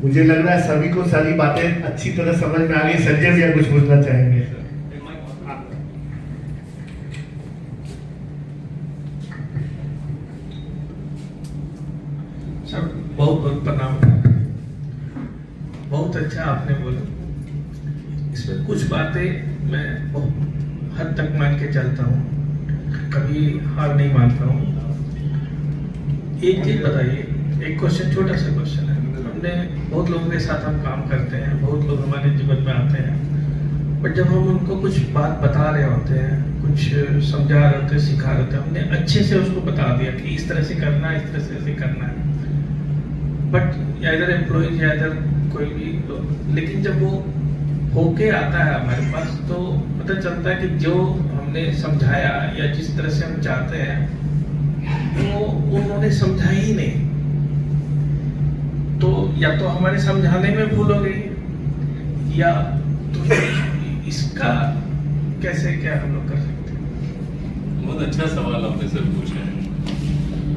मुझे लग रहा है सभी को सारी बातें अच्छी तरह समझ में आ गई. संजय भैया कुछ पूछना चाहेंगे? सर बहुत बहुत प्रणाम. बहुत अच्छा आपने बोला. इसमें कुछ बातें मैं बहुत हद तक मान के चलता हूँ, कभी हार नहीं मानता हूँ. एक चीज बताइए, एक क्वेश्चन, छोटा सा क्वेश्चन है. हमने बहुत लोगों के साथ हम काम करते हैं, बहुत लोग हमारे जीवन में आते हैं, बट जब हम उनको कुछ बात बता रहे होते हैं, कुछ समझा रहे होते हैं, सिखा रहे होते हैं, हमने अच्छे से उसको बता दिया कि इस तरह से करना है, इस तरह से करना है, बट या इधर एम्प्लॉइज या इधर कोई भी लोग, लेकिन जब वो होके आता है हमारे पास तो पता चलता है कि जो हमने समझाया या जिस तरह से हम चाहते हैं वो उन्होंने समझा ही नहीं. तो या तो हमारे समझाने में भूल हो गई, या तो इसका कैसे क्या हम लोग कर सकते हैं? बहुत अच्छा सवाल आपने सर पूछा है.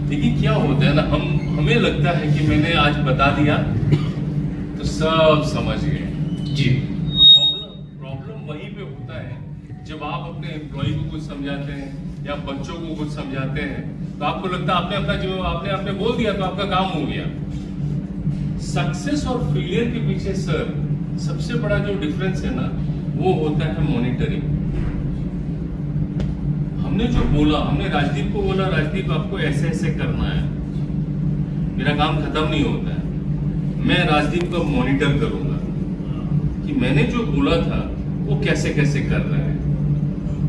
देखिए क्या होता है ना, हमें लगता है कि मैंने आज बता दिया तो सब समझ गए जी. प्रॉब्लम वहीं पे होता है जब आप अपने एम्प्लॉय को कुछ समझाते हैं या बच्चों को कुछ समझाते हैं तो आपको लगता है आपने बोल दिया तो आपका काम हो गया. सक्सेस और फेलियर के पीछे सर सबसे बड़ा जो डिफरेंस है ना, वो होता है मॉनिटरिंग. हमने जो बोला, हमने राजदीप को बोला, राजदीप आपको ऐसे ऐसे करना है, मेरा काम खत्म नहीं होता है. मैं राजदीप को मॉनिटर करूंगा कि मैंने जो बोला था वो कैसे कैसे कर रहा है.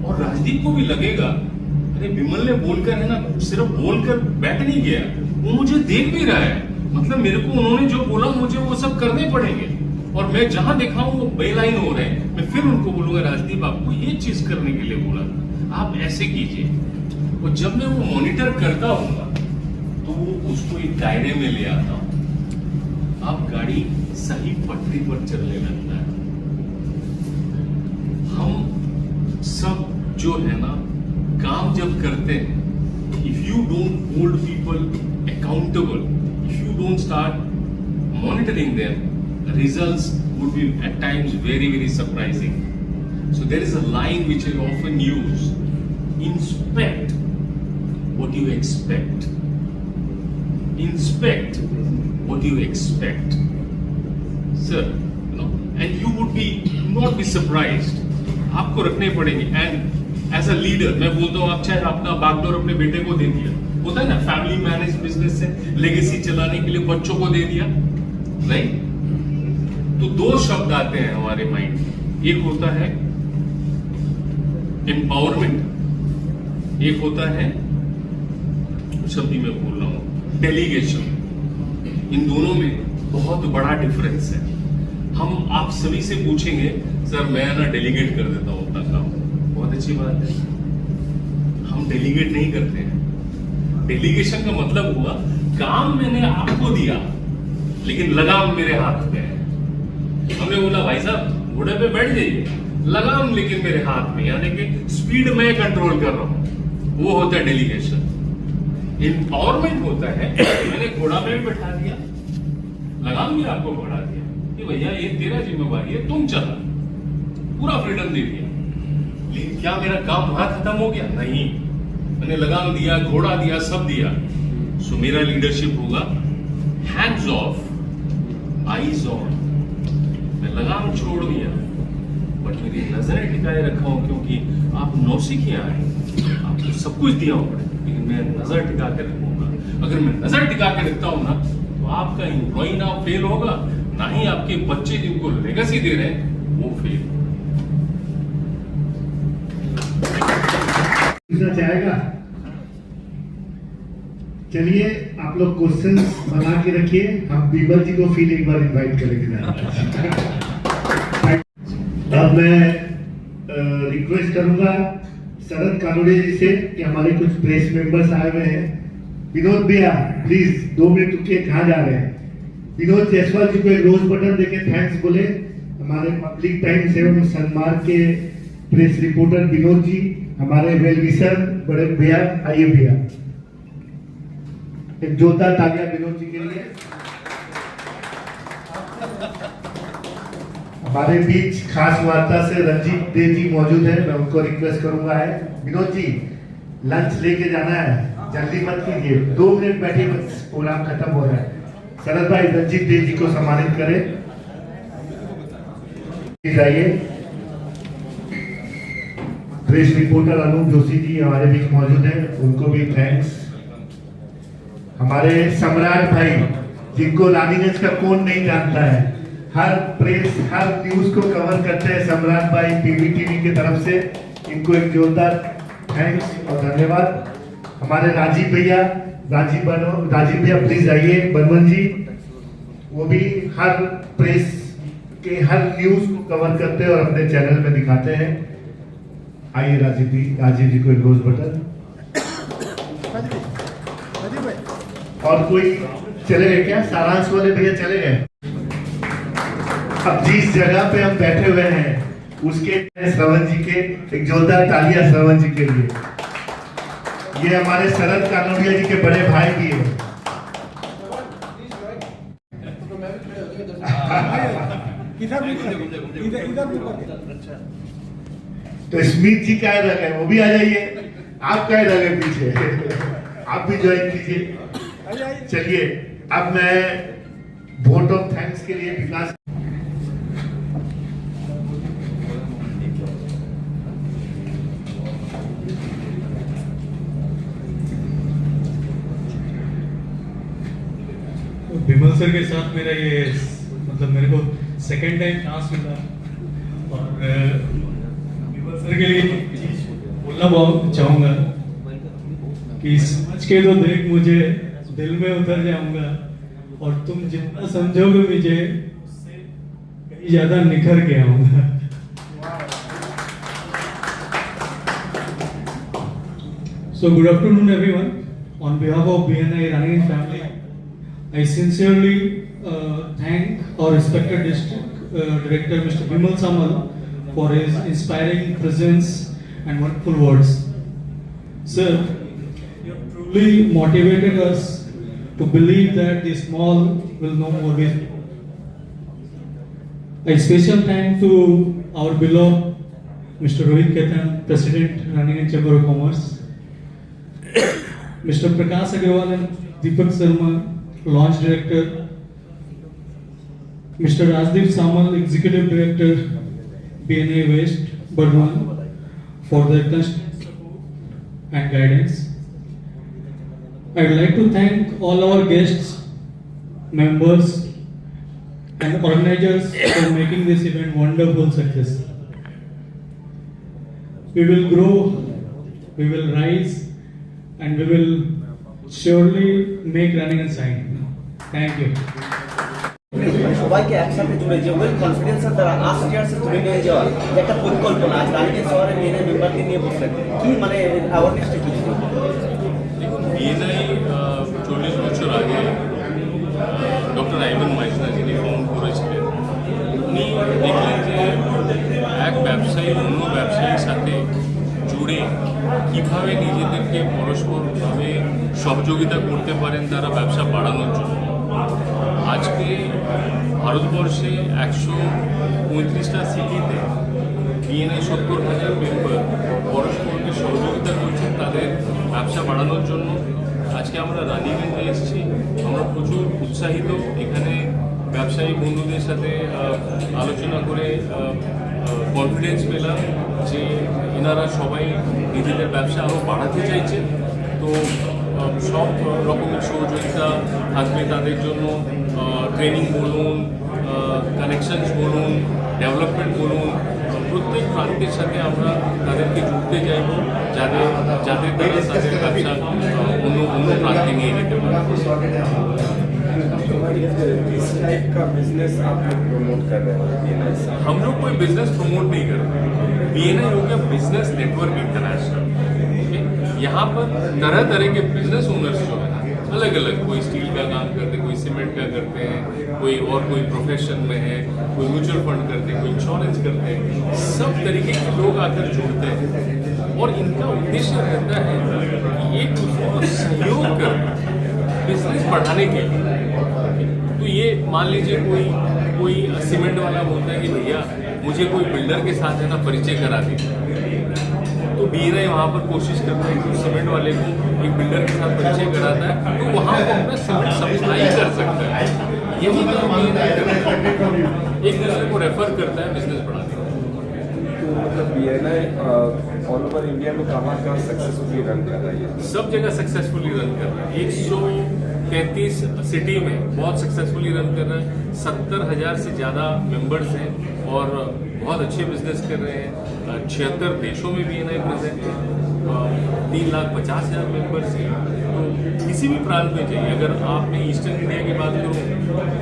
और राजदीप को भी लगेगा अरे विमल ने बोलकर है ना, सिर्फ बोलकर बैठ नहीं गया, वो मुझे देख भी रहा है. मतलब मेरे को उन्होंने जो बोला मुझे वो सब करने पड़ेंगे, और मैं जहां दिखाऊं वो बेलाइन हो रहे हैं. मैं फिर उनको बोलूंगा राजदीप आपको ये चीज करने के लिए बोला था, आप ऐसे कीजिए. और जब मैं वो मॉनिटर करता हूँगा तो उसको एक दायरे में ले आता हूँ. आप गाड़ी सही पटरी पर चलने लगता है. हम सब जो है ना काम जब करते हैं, if you don't hold people accountable, if you don't start monitoring them, results would be at times very, very surprising. So there is a line which I often use: inspect what you expect. Inspect what you expect. Sir, and you would not be surprised. आपको रखने पड़ेंगे. And as a leader, मैं बोलता हूँ आप चाहे अपना बागडोर अपने बेटे को दे दिया, होता है ना, फैमिली मैनेज बिजनेस से लेगेसी चलाने के लिए बच्चों को दे दिया, राइट? तो दो शब्द आते हैं हमारे माइंड में. एक होता है एम्पावरमेंट, एक होता है शब्द ही मैं बोल रहा हूं डेलीगेशन. इन दोनों में बहुत बड़ा डिफरेंस है. हम आप सभी से पूछेंगे सर मैं ना डेलीगेट कर देता हूं अपना काम. बहुत अच्छी बात है, हम डेलीगेट नहीं करते हैं. डेलीगेशन का मतलब हुआ काम मैंने आपको दिया लेकिन लगाम मेरे हाथ में है. हमने बोला भाई साहब घोड़े पे बैठ जाइए, लगाम लेकिन मेरे हाथ में, यानी कि स्पीड में कंट्रोल कर रहा हूं. वो होता है डेलीगेशन. एम्पावरमेंट होता है मैंने घोड़ा में भी बैठा दिया, लगाम भी आपको पकड़ा दिया कि भैया ये तेरा जिम्मेवारी है, तुम चला, पूरा फ्रीडम दे दिया। लेकिन क्या मेरा काम वहां खत्म हो गया? नहीं, मैंने लगाम दिया, घोड़ा दिया, सब दिया। सो मेरा लीडरशिप होगा हैंड्स ऑफ, आईज ऑन। मैं लगाम छोड़ दिया, बट मेरी नजरें टिकाए रखा हूं, क्योंकि आप नौसिखियां हैं, आपको सब कुछ दिया होगा, लेकिन मैं नजर टिका के रखूंगा। अगर मैं नजर टिका के रखता हूं ना, तो आपका एम्प्लॉय ना फेल होगा, ना ही आपके बच्चे जिनको लेगेसी दे रहे हैं वो फेल। पूछना चाहेगा? चलिए आप लोग क्वेश्चंस बना के रखिए, हम बीबल जी को फिर एक बार इनवाइट करेंगे। अब मैं रिक्वेस्ट करूंगा शरद कानोड़े जी से कि हमारे कुछ प्रेस मेंबर्स आए हुए हैं। विनोद भैया प्लीज 2 मिनट रुकिए, कहाँ जा रहे हैं? विनोद जायसवाल जी को एक रोज बटन देके थैंक्स बोले। हमारे पब्लिक टाइम्स एवं सनमार्ग के प्रेस रिपोर्टर विनोद जी, हमारे वेल विशर बड़े भैया, आइए भैया एक जोरदार तालियां विनोद जी के लिए। हमारे बीच खास वार्ता से रंजीत देव जी मौजूद है, मैं उनको रिक्वेस्ट करूंगा है विनोद जी लंच लेके जाना है, जल्दी मत कीजिए, 2 मिनट बैठिए, प्रोग्राम खत्म हो रहा है। शरद भाई रंजीत देव जी को सम्मानित करें, आइए। प्रेस रिपोर्टर अनूप जोशी जी हमारे बीच मौजूद हैं, उनको भी थैंक्स। हमारे सम्राट भाई जिनको रानीगंज का कौन नहीं जानता है, हर प्रेस हर न्यूज को कवर करते हैं सम्राट भाई पीवीटीवी की तरफ से, इनको एक जोरदार थैंक्स और धन्यवाद। हमारे राजीव भैया प्लीज आइए, बर्मन जी, वो भी हर प्रेस के हर न्यूज को कवर करते हैं और अपने चैनल में दिखाते हैं। आइए राजीव जी को एक रोज बटन। और कोई चले गए क्या? सारांश वाले भैया चले गए? अब जिस जगह पे हम बैठे हुए हैं उसके श्रवण जी के एक जोरदार तालियां श्रवण जी के लिए। ये हमारे शरद कानोड़िया जी के बड़े भाई भी है। तो स्मिथ जी क्या रह गए, वो भी आ जाइए। आप क्या रह गए पीछे, आप भी ज्वाइन कीजिए। चलिए अब मैं वोट ऑफ थैंक्स के लिए विकास विमल सर के साथ मेरा ये मतलब मेरे को सेकंड टाइम चांस मिला और विमल सर के लिए चीज बोलना चाहूँगा कि समझ के तो देख, मुझे दिल में उतर जाऊंगा और तुम जितना समझोगे मुझे कहीं ज्यादा निखर के आऊंगा। So good afternoon everyone. On behalf of BNI Running family, I sincerely thank our respected district director Mr. Bimal Samal for his inspiring presence and wonderful words. Sir, you have truly motivated us to believe that the small will no more be. A special thank to our beloved Mr. Rohit Ketan, President, Raniganj Chamber of Commerce, Mr. Prakash Agarwal and Deepak Sharma, Launch Director, Mr. Rajdeep Samal, Executive Director, BNI West, Burdwan, for their constant support and guidance. I'd like to thank all our guests, members, and organizers for making this event wonderful success. We will grow, we will rise, and we will surely make running and sign. Thank you. সবাইকে একসাথে জুড়ে যে well কনফিডেন্সের দ্বারা আসিয়ার্সে তুলে নিয়ে যাওয়ার যে একটা পরিকল্পনা আজ রানীগঞ্জ শহরে বিএনআই মেম্বারকে নিয়ে বসলেন, কি মানে অ্যাওয়ারনেসটা কি ছিল? দেখুন, বিএনআই 40 বছর আগে ডক্টর আইমান মাইজনা যিনি ফোন করেছিলেন, উনি দেখলেন যে এক ব্যবসায়ী অন্য ব্যবসায়ীর সাথে জুড়ে কীভাবে নিজেদেরকে পরস্পরভাবে সহযোগিতা করতে পারেন তারা ব্যবসা বাড়ানোর জন্য। আজকে ভারতবর্ষে 135টা সিটিতে বিএনআই 70,000 মেম্বার পরস্পরকে সহযোগিতা করছেন তাদের ব্যবসা বাড়ানোর জন্য। আজকে আমরা রানীগঞ্জে এসেছি, আমরা প্রচুর উৎসাহিত। এখানে ব্যবসায়ী বন্ধুদের সাথে আলোচনা করে কনফিডেন্স পেলাম যে এনারা সবাই নিজেদের ব্যবসা আরও বাড়াতে চাইছেন। তো সব রকমের সহযোগিতা থাকবে তাদের জন্য, ট্রেনিং বলুন, কানেকশনস বলুন, ডেভেলপমেন্ট বলুন, প্রত্যেক প্রান্তের সাথে আমরা তাদেরকে জুড়তে চাইব যাতে তারা তাদের ব্যবসা অন্য প্রান্তে নিয়ে যেতে পারে। किस टाइप का बिजनेस आप लोग प्रमोट कर रहे हैं? हम लोग कोई बिजनेस प्रमोट नहीं कर रहे। बीएनआई हो गया बिजनेस नेटवर्क इंटरनेशनल। यहाँ पर तरह तरह के बिजनेस ओनर्स जो है अलग अलग, कोई स्टील का काम करते, कोई सीमेंट का करते हैं, कोई प्रोफेशन में है, कोई म्यूचुअल फंड करते हैं, कोई इंश्योरेंस करते हैं। सब तरीके के लोग आकर जुड़ते हैं और इनका उद्देश्य रहता है कि एक दूसरे को सहयोग कर बिजनेस बढ़ाने के लिए। तो ये मान लीजिए कोई सीमेंट वाला बोलता है कि भैया मुझे कोई बिल्डर के साथ है ना परिचय करा दे, तो बीएनआई वहाँ पर कोशिश करता है कि सीमेंट वाले को एक बिल्डर के साथ परिचय कराता है, तो वहाँ को अपना सीमेंट सप्लाई कर सकता है। यही काम बीएनआई करता है, एक दूसरे को रेफर करता है बिजनेस बढ़ाने के लिए। तो मतलब बीएनआई ऑल ओवर इंडिया में कहाँ सक्सेसफुली रन कर रहा है? सब जगह सक्सेसफुली रन कर रहा है। 133 सिटी में बहुत सक्सेसफुली रन कर रहा है। 70,000 से ज़्यादा मेंबर्स हैं और बहुत अच्छे बिजनेस कर रहे हैं। 76 देशों में बीएनआई प्रेजेंट है। 3,50,000 मेंबर्स हैं। तो किसी भी प्रांत में जाइए, अगर आपने ईस्टर्न इंडिया की बात करूँ,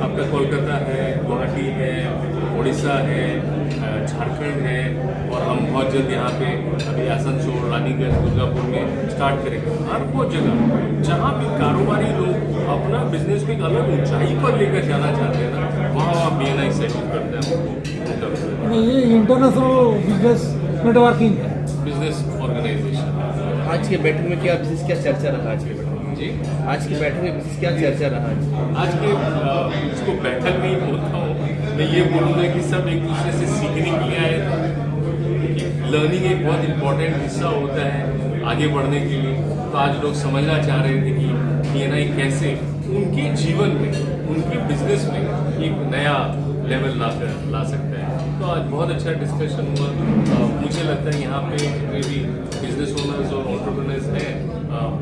आपका कोलकाता है, गुवाहाटी है, उड़ीसा है, झारखंड है, और हम बहुत जल्द यहाँ पे अभी आसनसोल, रानीगंज, दुर्गापुर में स्टार्ट करेंगे। हर वो जगह जहाँ भी कारोबारी लोग अपना बिजनेस को एक अलग ऊंचाई पर लेकर जाना चाहते हैं ना, वहाँ आप बीएनआई सेटल करते हैं। ये इंटरनेशनल बिजनेस नेटवर्किंग है, बिजनेस ऑर्गेनाइजेशन। आज के बैठक में क्या बिजनेस, क्या चर्चा रहा आज के बैठक में? जी, आज की बैठक में बिजनेस क्या चर्चा रहा? आज के इसको बैठक नहीं बोलता हूँ मैं, ये बोलूँगा कि सब एक दूसरे से सीखने के लिए आए थे। लर्निंग एक बहुत इम्पोर्टेंट हिस्सा होता है आगे बढ़ने के लिए। तो आज लोग समझना चाह रहे थे कि बीएनआई कैसे उनके जीवन में, उनके बिजनेस में एक नया लेवल ला सकता है। तो आज बहुत अच्छा डिस्कशन हुआ। मुझे लगता है यहाँ पे जितने भी बिजनेस ओनर्स और एंटरप्रेन्योर्स हैं,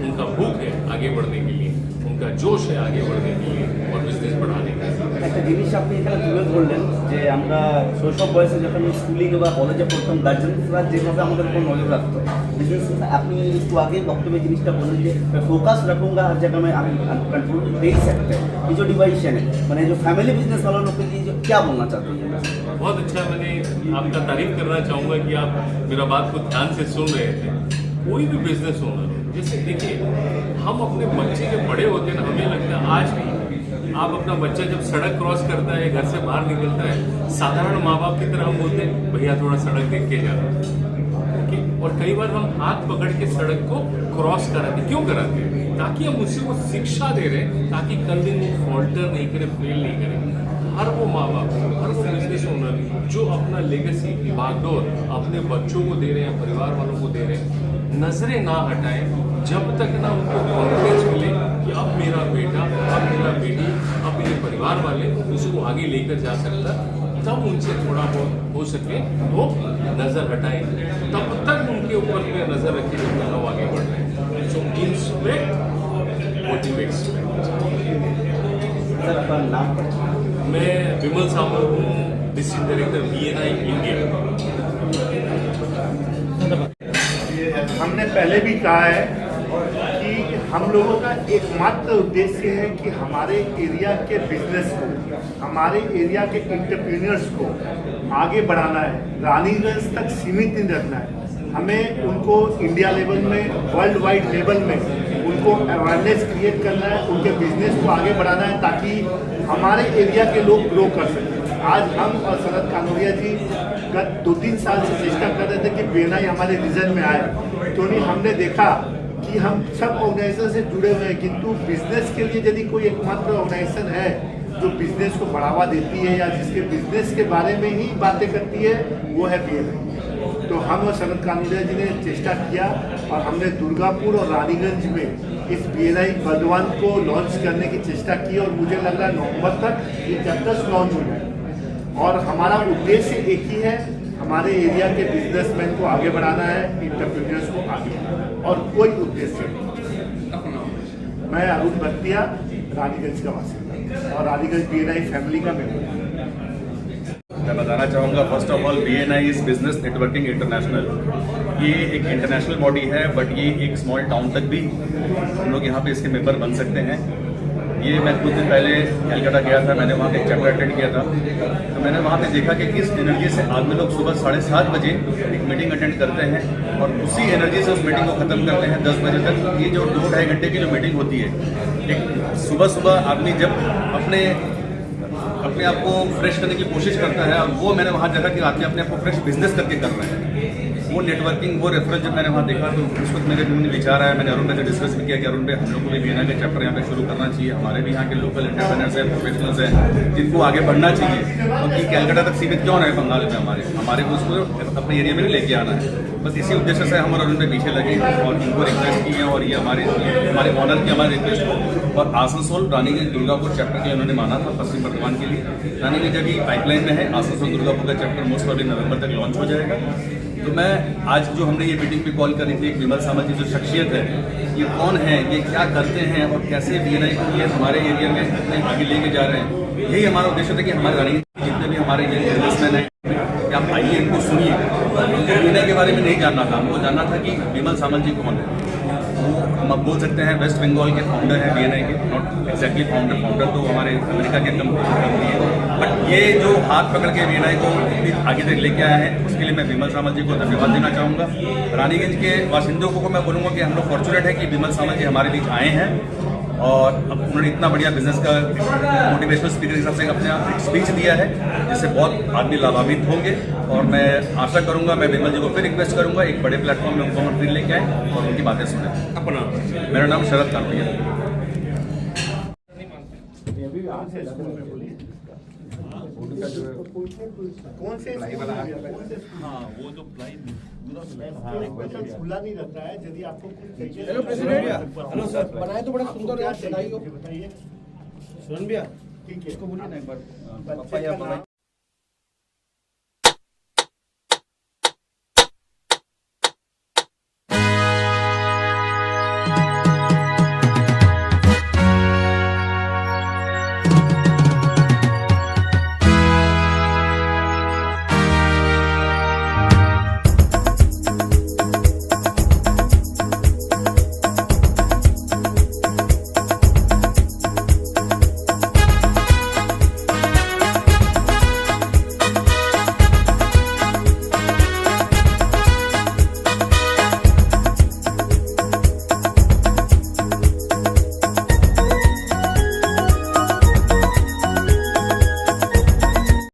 उनका भूख है आगे बढ़ने के लिए, उनका जोश है आगे बढ़ने के लिए और बिजनेस बढ़ाने के लिए। একটা জিনিস আপনি এখানে তুলে ধরলেন যে আমরা শৈশব বয়সে যখন স্কুলিং বা কলেজে পড়তাম, গার্জেনরা যেভাবে আমাদের উপর নজর রাখতো, বিজনেস আপনি একটু আগে বক্তব্যে জিনিসটা বললেন যে फोकस रखूंगा हर जगह में आप कंट्रोल दे सकते हैं। ये जो डिवाइशन है, मैंने जो फैमिली बिजनेस वालों लोग के लिए जो क्या बोलना चाहते हैं? बहुत अच्छा, मैंने आपका तारीफ करना चाहूँगा कि आप मेरा बात को ध्यान से सुन रहे थे। कोई भी बिजनेस ओनर, जैसे देखिए हम अपने बच्चे जब बड़े होते हैं ना, हमें लगता है आज भी आप अपना बच्चा जब सड़क क्रॉस करता है, घर से बाहर निकलता है, साधारण माँ बाप की तरह हम बोलते हैं भैया थोड़ा सड़क देख के जाना। और कई बार हम हाथ पकड़ के सड़क को क्रॉस कराते, क्यों कराते हैं? ताकि हम उससे वो शिक्षा दे रहे हैं, ताकि कल दिन वो फॉल्टर नहीं करे, फेल नहीं करे। हर वो माँ बाप, हर वो बिजनेस ओनर जो अपना लेगेसी भागदौड़ अपने बच्चों को दे रहे हैं, परिवार वालों को दे रहे हैं, नजरें ना हटाएं जब तक ना उनको कॉन्फिडेंस मिले कि अब मेरा बेटा, अब मेरा बेटी, अब मेरे परिवार वाले उसको आगे लेकर जा सकता, तब उनसे थोड़ा बहुत हो सके तो नजर हटाएं, तब तक उनके ऊपर नजर रखें जब तक वो आगे बढ़ रहे हैं। सो इंस्पेक्ट, मोटिवेट्स। मैं विमल सामल हूँ, डिस्ट्रिक्ट डायरेक्टर बीएनआई इंडिया। हमने पहले भी कहा है कि हम लोगों का एकमात्र उद्देश्य है कि हमारे एरिया के बिजनेस को, हमारे एरिया के एंटरप्रेन्योर्स को आगे बढ़ाना है, रानीगंज तक सीमित नहीं रखना है। हमें उनको इंडिया लेवल में, वर्ल्ड वाइड लेवल में उनको अवेयरनेस क्रिएट करना है, उनके बिजनेस को आगे बढ़ाना है, ताकि हमारे एरिया के लोग ग्रो कर सकें। आज हम और शरद कानोरिया जी गत 2-3 साल से चेष्टा कर रहे थे कि बीएनआई हमारे रीजन में आए, तो नहीं हमने देखा कि हम सब ऑर्गेनाइजेशन से जुड़े हुए हैं, किंतु बिजनेस के लिए यदि कोई एकमात्र ऑर्गेनाइजेशन है जो बिजनेस को बढ़ावा देती है या जिसके बिजनेस के बारे में ही बातें करती है, वो है BNI। तो हम और शरद कानूरिया जी ने चेष्टा किया और हमने दुर्गापुर और रानीगंज में इस BNI बर्दवान को लॉन्च करने की चेष्टा की और मुझे लग रहा है नवंबर तक ये चैप्टर्स लॉन्च हो जाए। और हमारा उद्देश्य एक ही है, हमारे एरिया के बिजनेसमैन को आगे बढ़ाना है, इंटरप्रेन्योर्स को आगे, और कोई उद्देश्य नहीं। मैं अरुण भक्तिया, रानीगंज का वासी और रानीगंज BNI फैमिली का मेंबर। मैं बताना चाहूँगा first of all BNI is business networking international. ये एक इंटरनेशनल बॉडी है, बट ये एक स्मॉल टाउन तक भी हम लोग यहाँ पे इसके मेंबर बन सकते हैं। ये मैं कुछ दिन पहले कलकत्ता गया था, मैंने वहाँ पे एक चैप्टर अटेंड किया था, तो मैंने वहाँ पे देखा कि किस एनर्जी से आदमी लोग सुबह 7:30 बजे एक मीटिंग अटेंड करते हैं और उसी एनर्जी से उस मीटिंग को ख़त्म करते हैं 10 बजे तक। ये जो 2-2.5 घंटे की जो मीटिंग होती है, एक सुबह आदमी जब अपने आप को फ्रेश करने की कोशिश करता है, और वो मैंने वहाँ देखा कि आदमी अपने आप को फ्रेश बिजनेस करके कर रहे हैं। वो नेटवर्किंग, वो रेफरेंस जब मैंने वहाँ देखा तो उस वक्त मेरे मन में विचार आया। मैंने अरुण भाई से डिस्कस भी किया कि अरुण भाई हम लोग को भी BNI का चैप्टर यहाँ पे शुरू करना चाहिए। हमारे भी यहाँ के लोकल एंटरप्रेन्योर्स हैं, प्रोफेशनल्स हैं, जिनको आगे बढ़ना चाहिए, क्योंकि कलकत्ता तक सीमित क्यों रहे बंगाल में, हमारे को उसको अपने एरिया में भी लेके आना है। बस इसी उद्देश्य से हम और अरुण भाई पीछे लगे और इनको रिक्वेस्ट की है, और ये हमारे ऑनर की हमारे रिक्वेस्ट को। और आसनसोल रानीगंज दुर्गापुर चैप्टर के उन्होंने माना था पश्चिम बर्धमान के लिए। रानीगंज अभी पाइपलाइन में है, आसनसोल दुर्गापुर का चैप्टर मोस्ट प्रॉब्ली नवंबर तक लॉन्च हो जाएगा। तो मैं आज जो हमने ये मीटिंग भी कॉल करी थी, एक विमल सामंत जी जो शख्सियत है, ये कौन है, ये क्या करते हैं और कैसे BNI को ये हमारे एरिया में अपने आगे लेके जा रहे हैं, यही हमारा उद्देश्य था कि हमारे रानीगंज जितने भी हमारे ये बिजनेसमैन हैं, आप आइए इनको सुनिए। उनको BNI के बारे में नहीं जानना था, हमको जानना था कि विमल सामंत जी कौन है। वो हम अब बोल सकते हैं वेस्ट बंगाल के फाउंडर हैं BNI के, नॉट एक्जैक्टली फाउंडर तो हमारे अमेरिका के कंपनी है, बट ये जो हाथ पकड़ के BNI को इतनी आगे तक लेके आया है, उसके लिए मैं विमल सामंत जी को धन्यवाद देना चाहूँगा। रानीगंज के बासिंदों को मैं बोलूँगा कि हम लोग फॉर्चुनेट है कि विमल सामंत जी हमारे बीच आए हैं, और अब उन्होंने इतना बढ़िया बिजनेस का मोटिवेशनल स्पीकर के हिसाब से अपना स्पीच दिया है, जिससे बहुत आदमी लाभान्वित होंगे। और मैं आशा करूंगा, मैं विमल जी को फिर रिक्वेस्ट करूंगा एक बड़े प्लेटफॉर्म में उनको हम फिर लेके आए और उनकी बातें सुने। अपना मेरा नाम शरद कानूरिया। कौन से हाँ वो तो खुला नहीं रहता है, यदि आपको हेलो प्रेसिडेंट, हेलो सर, बनाए तो बड़ा सुंदर यार, बताइए सुन भैया, ठीक है, इसको बोलिए ना एक बार।